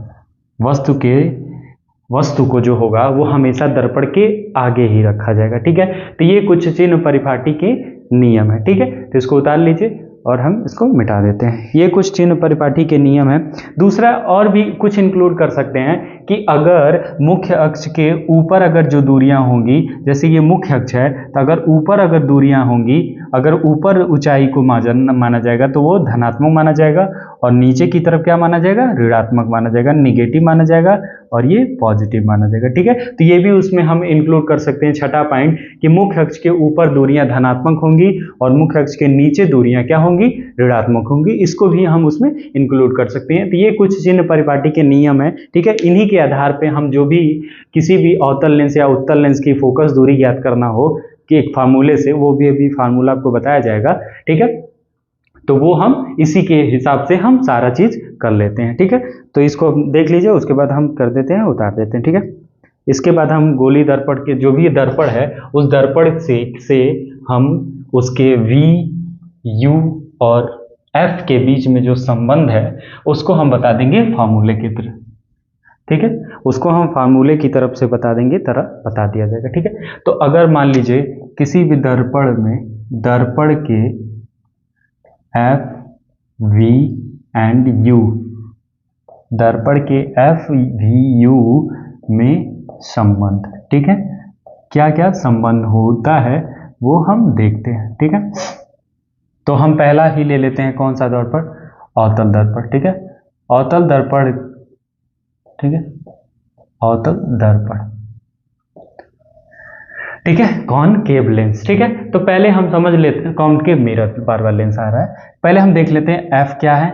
वस्तु को जो होगा वो हमेशा दर्पण के आगे ही रखा जाएगा, ठीक है। तो ये कुछ चिन्ह परिपाटी के नियम है, ठीक है। तो इसको उतार लीजिए और हम इसको मिटा देते हैं। ये कुछ चिन्ह परिपाटी के नियम है। दूसरा और भी कुछ इंक्लूड कर सकते हैं कि अगर मुख्य अक्ष के ऊपर अगर जो दूरियां होंगी, जैसे ये मुख्य अक्ष है, तो अगर ऊपर अगर दूरियां होंगी, अगर ऊपर ऊंचाई को माना जाएगा तो वो धनात्मक माना जाएगा, और नीचे की तरफ क्या माना जाएगा, ऋणात्मक माना जाएगा, निगेटिव माना जाएगा, और ये पॉजिटिव माना जाएगा, ठीक है। तो ये भी उसमें हम इंक्लूड कर सकते हैं, छठा पॉइंट, कि मुख्य अक्ष के ऊपर दूरियां धनात्मक होंगी और मुख्य अक्ष के नीचे दूरियां क्या होंगी, ऋणात्मक होंगी। इसको भी हम उसमें इंक्लूड कर सकते हैं। तो ये कुछ चिन्ह परिपाटी के नियम है, ठीक है। इन्हीं के आधार पे हम जो भी किसी भी अवतल लेंस या उत्तल लेंस की फोकस दूरी ज्ञात करना हो कि एक फार्मूले से, वो भी अभी फार्मूला आपको बताया जाएगा, ठीक है। तो वो हम इसी के हिसाब से हम सारा चीज कर लेते हैं, ठीक है। तो इसको देख लीजिए, उसके बाद हम कर देते हैं, उतार देते हैं, ठीक है। इसके बाद हम गोली दर्पण के जो भी दर्पण है, उस दर्पण से हम उसके V, U और F के बीच में जो संबंध है उसको हम बता देंगे फार्मूले की तरह, ठीक है। उसको हम फार्मूले की तरफ से बता देंगे, बता दिया जाएगा, ठीक है। तो अगर मान लीजिए किसी भी दर्पण में दर्पण के F, V एंड U, दर्पण के F, V, U में संबंध, ठीक है, क्या क्या संबंध होता है वो हम देखते हैं, ठीक है। तो हम पहला ही ले लेते हैं, कौन सा दर्पण, अवतल दर्पण, ठीक है। अवतल दर्पण, ठीक है, अवतल दर्पण, ठीक है, कॉनकेव लेंस, ठीक है। तो पहले हम समझ लेते हैं, कॉनकेव मिरर, बार बार लेंस आ रहा है, पहले हम देख लेते हैं F क्या है,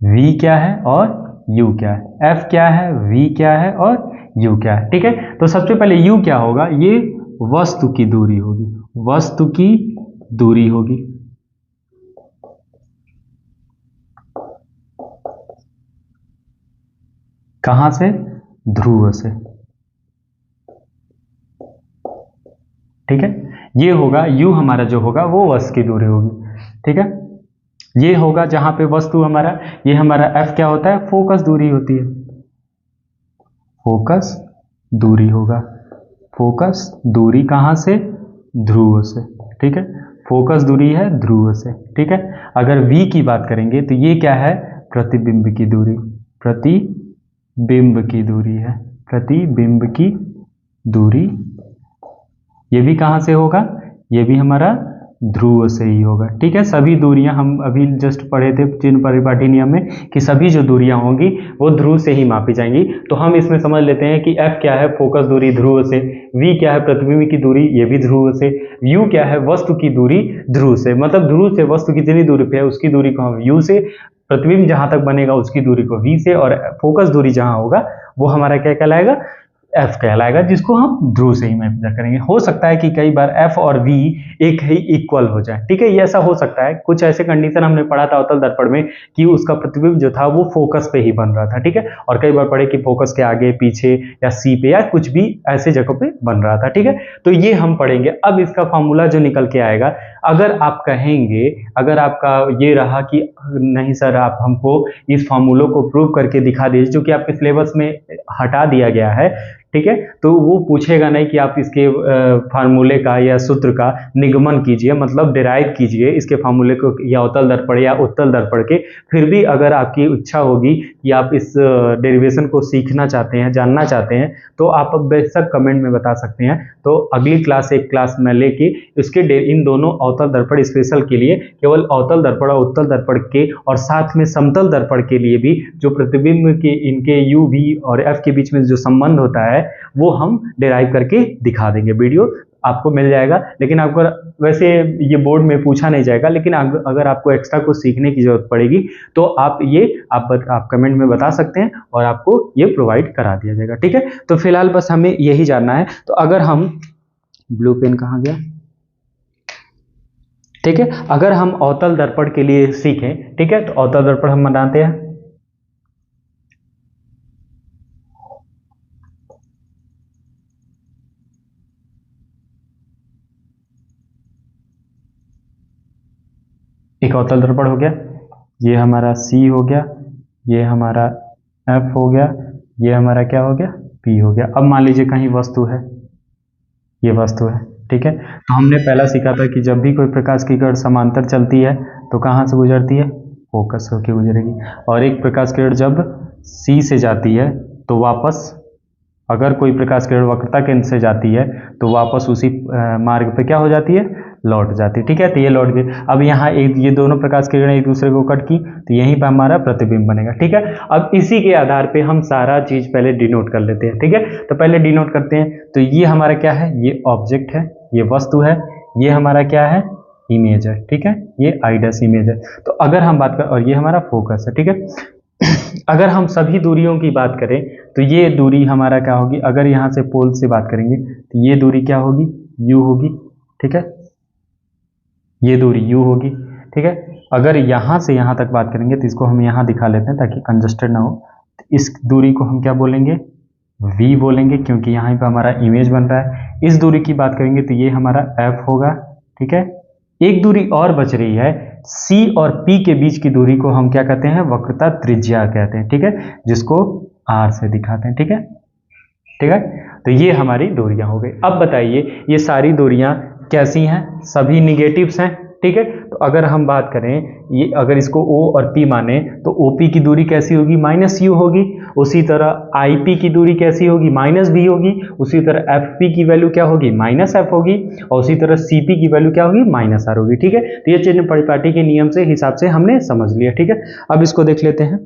V क्या है और U क्या है। F क्या है, V क्या है और U क्या है, ठीक है। तो सबसे पहले U क्या होगा, ये वस्तु की दूरी होगी, वस्तु की दूरी होगी, कहां से, ध्रुव से, ठीक है। ये होगा U, हमारा जो होगा वो वस्तु की दूरी होगी, ठीक है। ये होगा जहां पे वस्तु हमारा, ये हमारा F क्या होता है, फोकस दूरी होती है, फोकस दूरी होगा, फोकस दूरी कहां से, ध्रुव से, ठीक है। फोकस दूरी है ध्रुव से, ठीक है। अगर V की बात करेंगे तो ये क्या है, प्रतिबिंब की दूरी, प्रतिबिंब की दूरी है, प्रतिबिंब की दूरी, ये भी कहां से होगा, ये भी हमारा ध्रुव से ही होगा, ठीक है। सभी दूरियां हम अभी जस्ट पढ़े थे चिन्ह परिपाटी नियम में कि सभी जो दूरियां होंगी वो ध्रुव से ही मापी जाएंगी। तो हम इसमें समझ लेते हैं कि F क्या है, फोकस दूरी ध्रुव से, V क्या है, प्रतिबिंब की दूरी, ये भी ध्रुव से, U क्या है, वस्तु की दूरी ध्रुव से, मतलब ध्रुव से वस्तु कितनी दूरी पे है उसकी दूरी को हम U से, प्रतिबिंब जहां तक बनेगा उसकी दूरी को V से, और फोकस दूरी जहां होगा वो हमारा क्या कहलाएगा, F कहलाएगा, जिसको हम ध्रुव से ही मेजर करेंगे। हो सकता है कि कई बार F और V एक ही इक्वल हो जाए, ठीक है, ये ऐसा हो सकता है। कुछ ऐसे कंडीशन हमने पढ़ा था अवतल दर्पण में कि उसका प्रतिबिंब जो था वो फोकस पे ही बन रहा था, ठीक है, और कई बार पढ़े कि फोकस के आगे पीछे या C पे या कुछ भी ऐसे जगह पे बन रहा था, ठीक है। तो ये हम पढ़ेंगे। अब इसका फॉर्मूला जो निकल के आएगा, अगर आप कहेंगे, अगर आपका ये रहा कि नहीं सर आप हमको इस फॉर्मूलों को प्रूव करके दिखा दीजिए, जो कि आपके सिलेबस में हटा दिया गया है, ठीक है, तो वो पूछेगा नहीं कि आप इसके फार्मूले का या सूत्र का निगमन कीजिए, मतलब डिराइव कीजिए इसके फार्मूले को, या अवतल दर्पण या उत्तल दर्पण के। फिर भी अगर आपकी इच्छा होगी कि आप इस डेरिवेशन को सीखना चाहते हैं, जानना चाहते हैं, तो आप बेशक कमेंट में बता सकते हैं। तो अगली क्लास, एक क्लास में लेके इसके इन दोनों अवतल दर्पण स्पेशल के लिए, केवल अवतल दर्पण और उत्तल दर्पण के, और साथ में समतल दर्पण के लिए भी जो प्रतिबिंब के इनके U, V और F के बीच में जो संबंध होता है वो हम डिराइव करके दिखा देंगे। वीडियो आपको मिल जाएगा, लेकिन आपको वैसे ये बोर्ड में पूछा नहीं जाएगा, लेकिन अगर आपको एक्स्ट्रा कुछ सीखने की जरूरत पड़ेगी तो आप कमेंट में बता सकते हैं और आपको ये प्रोवाइड करा दिया जाएगा, ठीक है। तो फिलहाल बस हमें यही जानना है। तो अगर हम ब्लू पेन कहाँ गया, ठीक है, अगर हम अवतल दर्पण के लिए सीखें, ठीक है, तो अवतल दर्पण हम बनाते हैं। एक अवतल दर्पण हो गया, ये हमारा C हो गया, ये हमारा F हो गया, ये हमारा क्या हो गया, P हो गया। अब मान लीजिए कहीं वस्तु है, ये वस्तु है, ठीक है। तो हमने पहला सीखा था कि जब भी कोई प्रकाश की किरण समांतर चलती है तो कहाँ से गुजरती है, फोकस होकर गुजरेगी। और एक प्रकाश किरण जब C से जाती है तो वापस, अगर कोई प्रकाश किरण वक्रता केंद्र से जाती है तो वापस उसी मार्ग पे क्या हो जाती है, लौट जाती है, ठीक है। तो ये लौट गई। अब यहाँ ये दोनों प्रकाश किरणें एक दूसरे को कट की, तो यहीं पे हमारा प्रतिबिंब बनेगा, ठीक है। अब इसी के आधार पे हम सारा चीज पहले डिनोट कर लेते हैं, ठीक है। तो पहले डिनोट करते हैं। तो ये हमारा क्या है, ये ऑब्जेक्ट है, ये वस्तु है, ये हमारा क्या है, इमेज है, ठीक है, ये आइडस इमेज है। तो अगर हम बात करें, और ये हमारा फोकस है, ठीक है। अगर हम सभी दूरियों की बात करें तो ये दूरी हमारा क्या होगी, अगर यहाँ से पोल से बात करेंगे तो ये दूरी क्या होगी, U होगी, ठीक है, ये दूरी U होगी, ठीक है। अगर यहाँ से यहाँ तक बात करेंगे तो इसको हम यहाँ दिखा लेते हैं ताकि कंजस्टेड ना हो। तो इस दूरी को हम क्या बोलेंगे, V बोलेंगे, क्योंकि यहाँ पे हमारा इमेज बन रहा है। इस दूरी की बात करेंगे तो ये हमारा F होगा, ठीक है। एक दूरी और बच रही है, C और P के बीच की दूरी को हम क्या कहते हैं, वक्रता त्रिज्या कहते हैं, ठीक है, जिसको R से दिखाते हैं, ठीक है, ठीक है। तो ये हमारी दूरियां हो गई। अब बताइए ये सारी दूरियां कैसी हैं, सभी निगेटिव्स हैं, ठीक है। तो अगर हम बात करें, ये अगर इसको O और P माने तो OP की दूरी कैसी होगी, -U होगी। उसी तरह IP की दूरी कैसी होगी, -V होगी। उसी तरह FP की वैल्यू क्या होगी, -F होगी। और उसी तरह CP की वैल्यू क्या होगी, -R होगी, ठीक है। तो ये चिन्ह परिपाटी के नियम से हिसाब से हमने समझ लिया, ठीक है। अब इसको देख लेते हैं,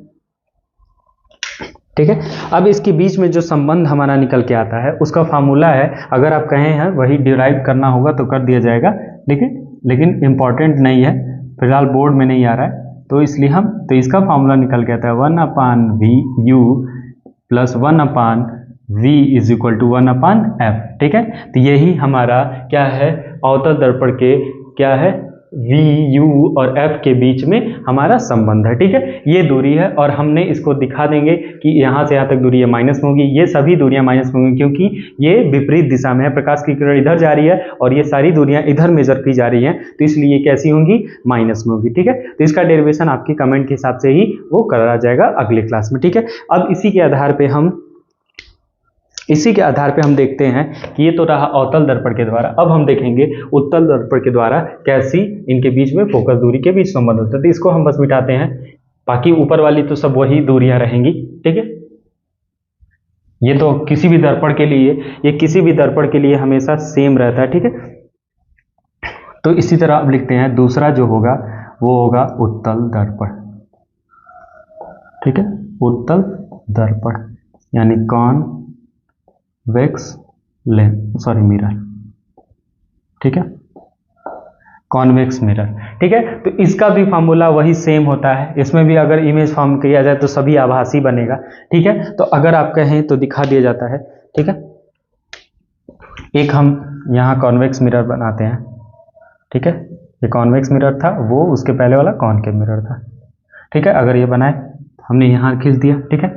ठीक है। अब इसके बीच में जो संबंध हमारा निकल के आता है उसका फार्मूला है, अगर आप कहें हैं वही डिराइव करना होगा तो कर दिया जाएगा, लेकिन इंपॉर्टेंट नहीं है, फिलहाल बोर्ड में नहीं आ रहा है, तो इसलिए तो इसका फार्मूला निकल के आता है 1/VU plus 1/V is equal to 1/F, ठीक है। तो यही हमारा क्या है, अवतल दर्पण के क्या है, V, U और F के बीच में हमारा संबंध है, ठीक है। ये दूरी है और हमने इसको दिखा देंगे कि यहाँ से यहाँ तक दूरी ये माइनस में होगी, ये सभी दूरियां माइनस में होंगी क्योंकि ये विपरीत दिशा में है, प्रकाश की किरण इधर जा रही है और ये सारी दूरियां इधर मेजर की जा रही हैं, तो इसलिए ये कैसी होंगी, माइनस में होगी, ठीक है। तो इसका डेरिवेशन आपकी कमेंट के हिसाब से ही वो करा जाएगा अगले क्लास में, ठीक है। अब इसी के आधार पे हम देखते हैं कि ये तो रहा अवतल दर्पण के द्वारा। अब हम देखेंगे उत्तल दर्पण के द्वारा कैसी इनके बीच में फोकस दूरी के बीच संबंध होता है। तो इसको हम बस मिटाते हैं, बाकी ऊपर वाली तो सब वही दूरियां रहेंगी, ठीक है। ये तो किसी भी दर्पण के लिए हमेशा सेम रहता है, ठीक है। तो इसी तरह अब लिखते हैं, दूसरा जो होगा वो होगा उत्तल दर्पण, ठीक है, उत्तल दर्पण यानी कॉन्वेक्स मिरर, ठीक है, कॉन्वेक्स मिरर, ठीक है। तो इसका भी फार्मूला वही सेम होता है, इसमें भी अगर इमेज फॉर्म किया जाए तो सभी आभासी बनेगा, ठीक है। तो अगर आप कहें तो दिखा दिया जाता है, ठीक है। एक हम यहाँ कॉन्वेक्स मिरर बनाते हैं, ठीक है। ये कॉन्वेक्स मिरर था, वो उसके पहले वाला कॉनकेव मिरर था, ठीक है। अगर ये बनाए, हमने यहाँ खींच दिया, ठीक है।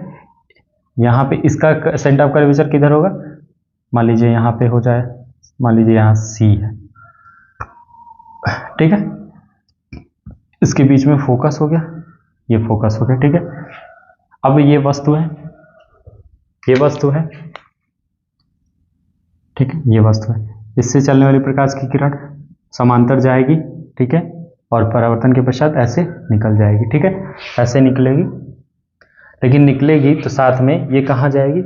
यहाँ पे इसका सेंटर ऑफ कर्वेचर किधर होगा, मान लीजिए यहाँ पे हो जाए, मान लीजिए यहाँ सी है, ठीक है। इसके बीच में फोकस हो गया, ये फोकस हो गया, ठीक है। अब ये वस्तु है, ये वस्तु है, ठीक है, ये वस्तु है। इससे चलने वाली प्रकाश की किरण समांतर जाएगी, ठीक है, और परावर्तन के पश्चात ऐसे निकल जाएगी, ठीक है, ऐसे निकलेगी। लेकिन निकलेगी तो साथ में ये कहाँ जाएगी,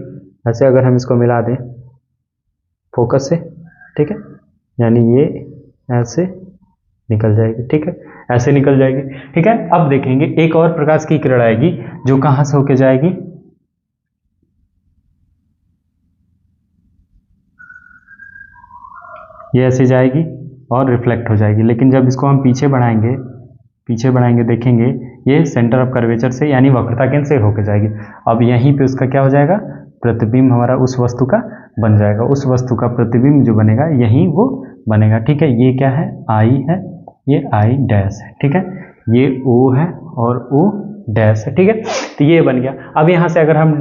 ऐसे अगर हम इसको मिला दें फोकस से, ठीक है, यानी ये ऐसे निकल जाएगी, ठीक है, ऐसे निकल जाएगी, ठीक है। अब देखेंगे एक और प्रकाश की किरण आएगी जो कहां से होके जाएगी, ये ऐसे जाएगी और रिफ्लेक्ट हो जाएगी। लेकिन जब इसको हम पीछे बढ़ाएंगे देखेंगे ये सेंटर ऑफ कर्वेचर से यानी वक्रता केंद्र से होके जाएगी। अब यहीं पे उसका क्या हो जाएगा, प्रतिबिंब हमारा उस वस्तु का बन जाएगा, उस वस्तु का प्रतिबिंब जो बनेगा यहीं वो बनेगा, ठीक है। ये क्या है, आई है, ये आई डैश है, ठीक है, ये ओ है और ओ डैश है, ठीक है। तो ये बन गया। अब यहाँ से अगर हम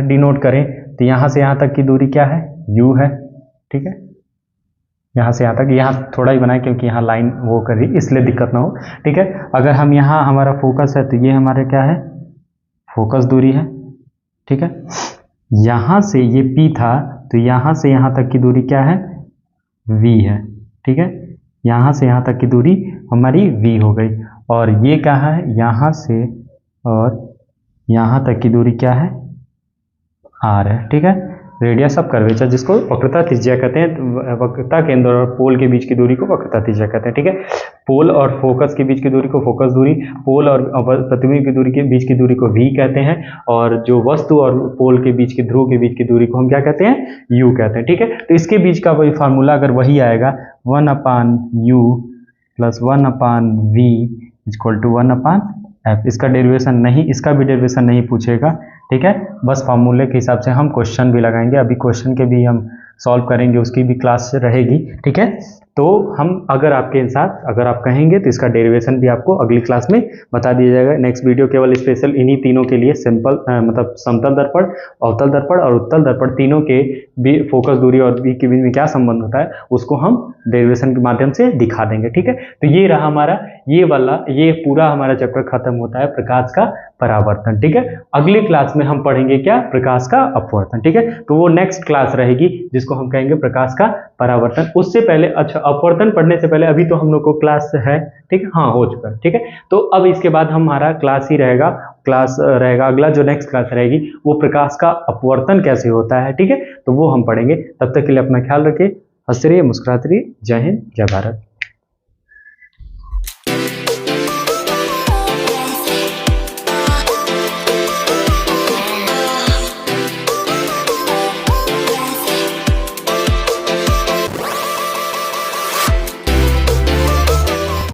डिनोट करें तो यहाँ से यहाँ तक की दूरी क्या है, यू है, ठीक है। यहाँ से यहाँ तक, यहाँ थोड़ा ही बनाए क्योंकि यहाँ लाइन वो कर रही इसलिए दिक्कत ना हो, ठीक है। अगर हम यहाँ हमारा फोकस है तो ये हमारे क्या है, फोकस दूरी है, ठीक है। यहाँ से ये P था तो यहाँ से यहाँ तक की दूरी क्या है, V है, ठीक है। यहाँ से यहाँ तक की दूरी हमारी V हो गई। और ये कहाँ है, यहाँ से और यहाँ तक की दूरी क्या है, R है, ठीक है। रेडियस ऑफ कर्वेचर जिसको वक्रता त्रिज्या कहते हैं, वक्रता केंद्र और पोल के बीच की दूरी को वक्रता त्रिज्या कहते हैं, ठीक है। पोल और फोकस के बीच की दूरी को फोकस दूरी, पोल और प्रतिबिंब की दूरी के बीच की दूरी को V कहते हैं, और जो वस्तु और पोल के बीच की ध्रुव के बीच की दूरी को हम क्या कहते हैं, U कहते हैं, ठीक है। तो इसके बीच का वही फार्मूला अगर वही आएगा 1/U + 1/V = 1/F। इसका डेरिवेशन नहीं, इसका भी डेरिवेशन नहीं पूछेगा, ठीक है। बस फार्मूले के हिसाब से हम क्वेश्चन भी लगाएंगे, अभी क्वेश्चन के भी हम सॉल्व करेंगे, उसकी भी क्लास रहेगी, ठीक है। तो हम अगर आपके साथ अगर आप कहेंगे तो इसका डेरिवेशन भी आपको अगली क्लास में बता दिया जाएगा। नेक्स्ट वीडियो केवल स्पेशल इन्हीं तीनों के लिए सिंपल मतलब समतल दर्पण, अवतल दर्पण और उत्तल दर्पण तीनों के भी फोकस दूरी और V के बीच में क्या संबंध होता है उसको हम डेरिवेशन के माध्यम से दिखा देंगे, ठीक है। तो ये रहा हमारा ये पूरा हमारा चैप्टर खत्म होता है प्रकाश का परावर्तन, ठीक है। अगली क्लास में हम पढ़ेंगे क्या, प्रकाश का अपवर्तन, ठीक है। तो वो नेक्स्ट क्लास रहेगी जिसको हम कहेंगे प्रकाश का परावर्तन। उससे पहले, अच्छा अपवर्तन पढ़ने से पहले अभी तो हम लोग को क्लास है, ठीक है, हाँ हो चुका है, ठीक है। तो अब इसके बाद हमारा क्लास ही रहेगा, अगला जो नेक्स्ट क्लास रहेगी वो प्रकाश का अपवर्तन कैसे होता है, ठीक है। तो वो हम पढ़ेंगे। तब तक के लिए अपना ख्याल रखिए, हंसते रहिए, मुस्कुराते रहिए। जय हिंद, जय भारत।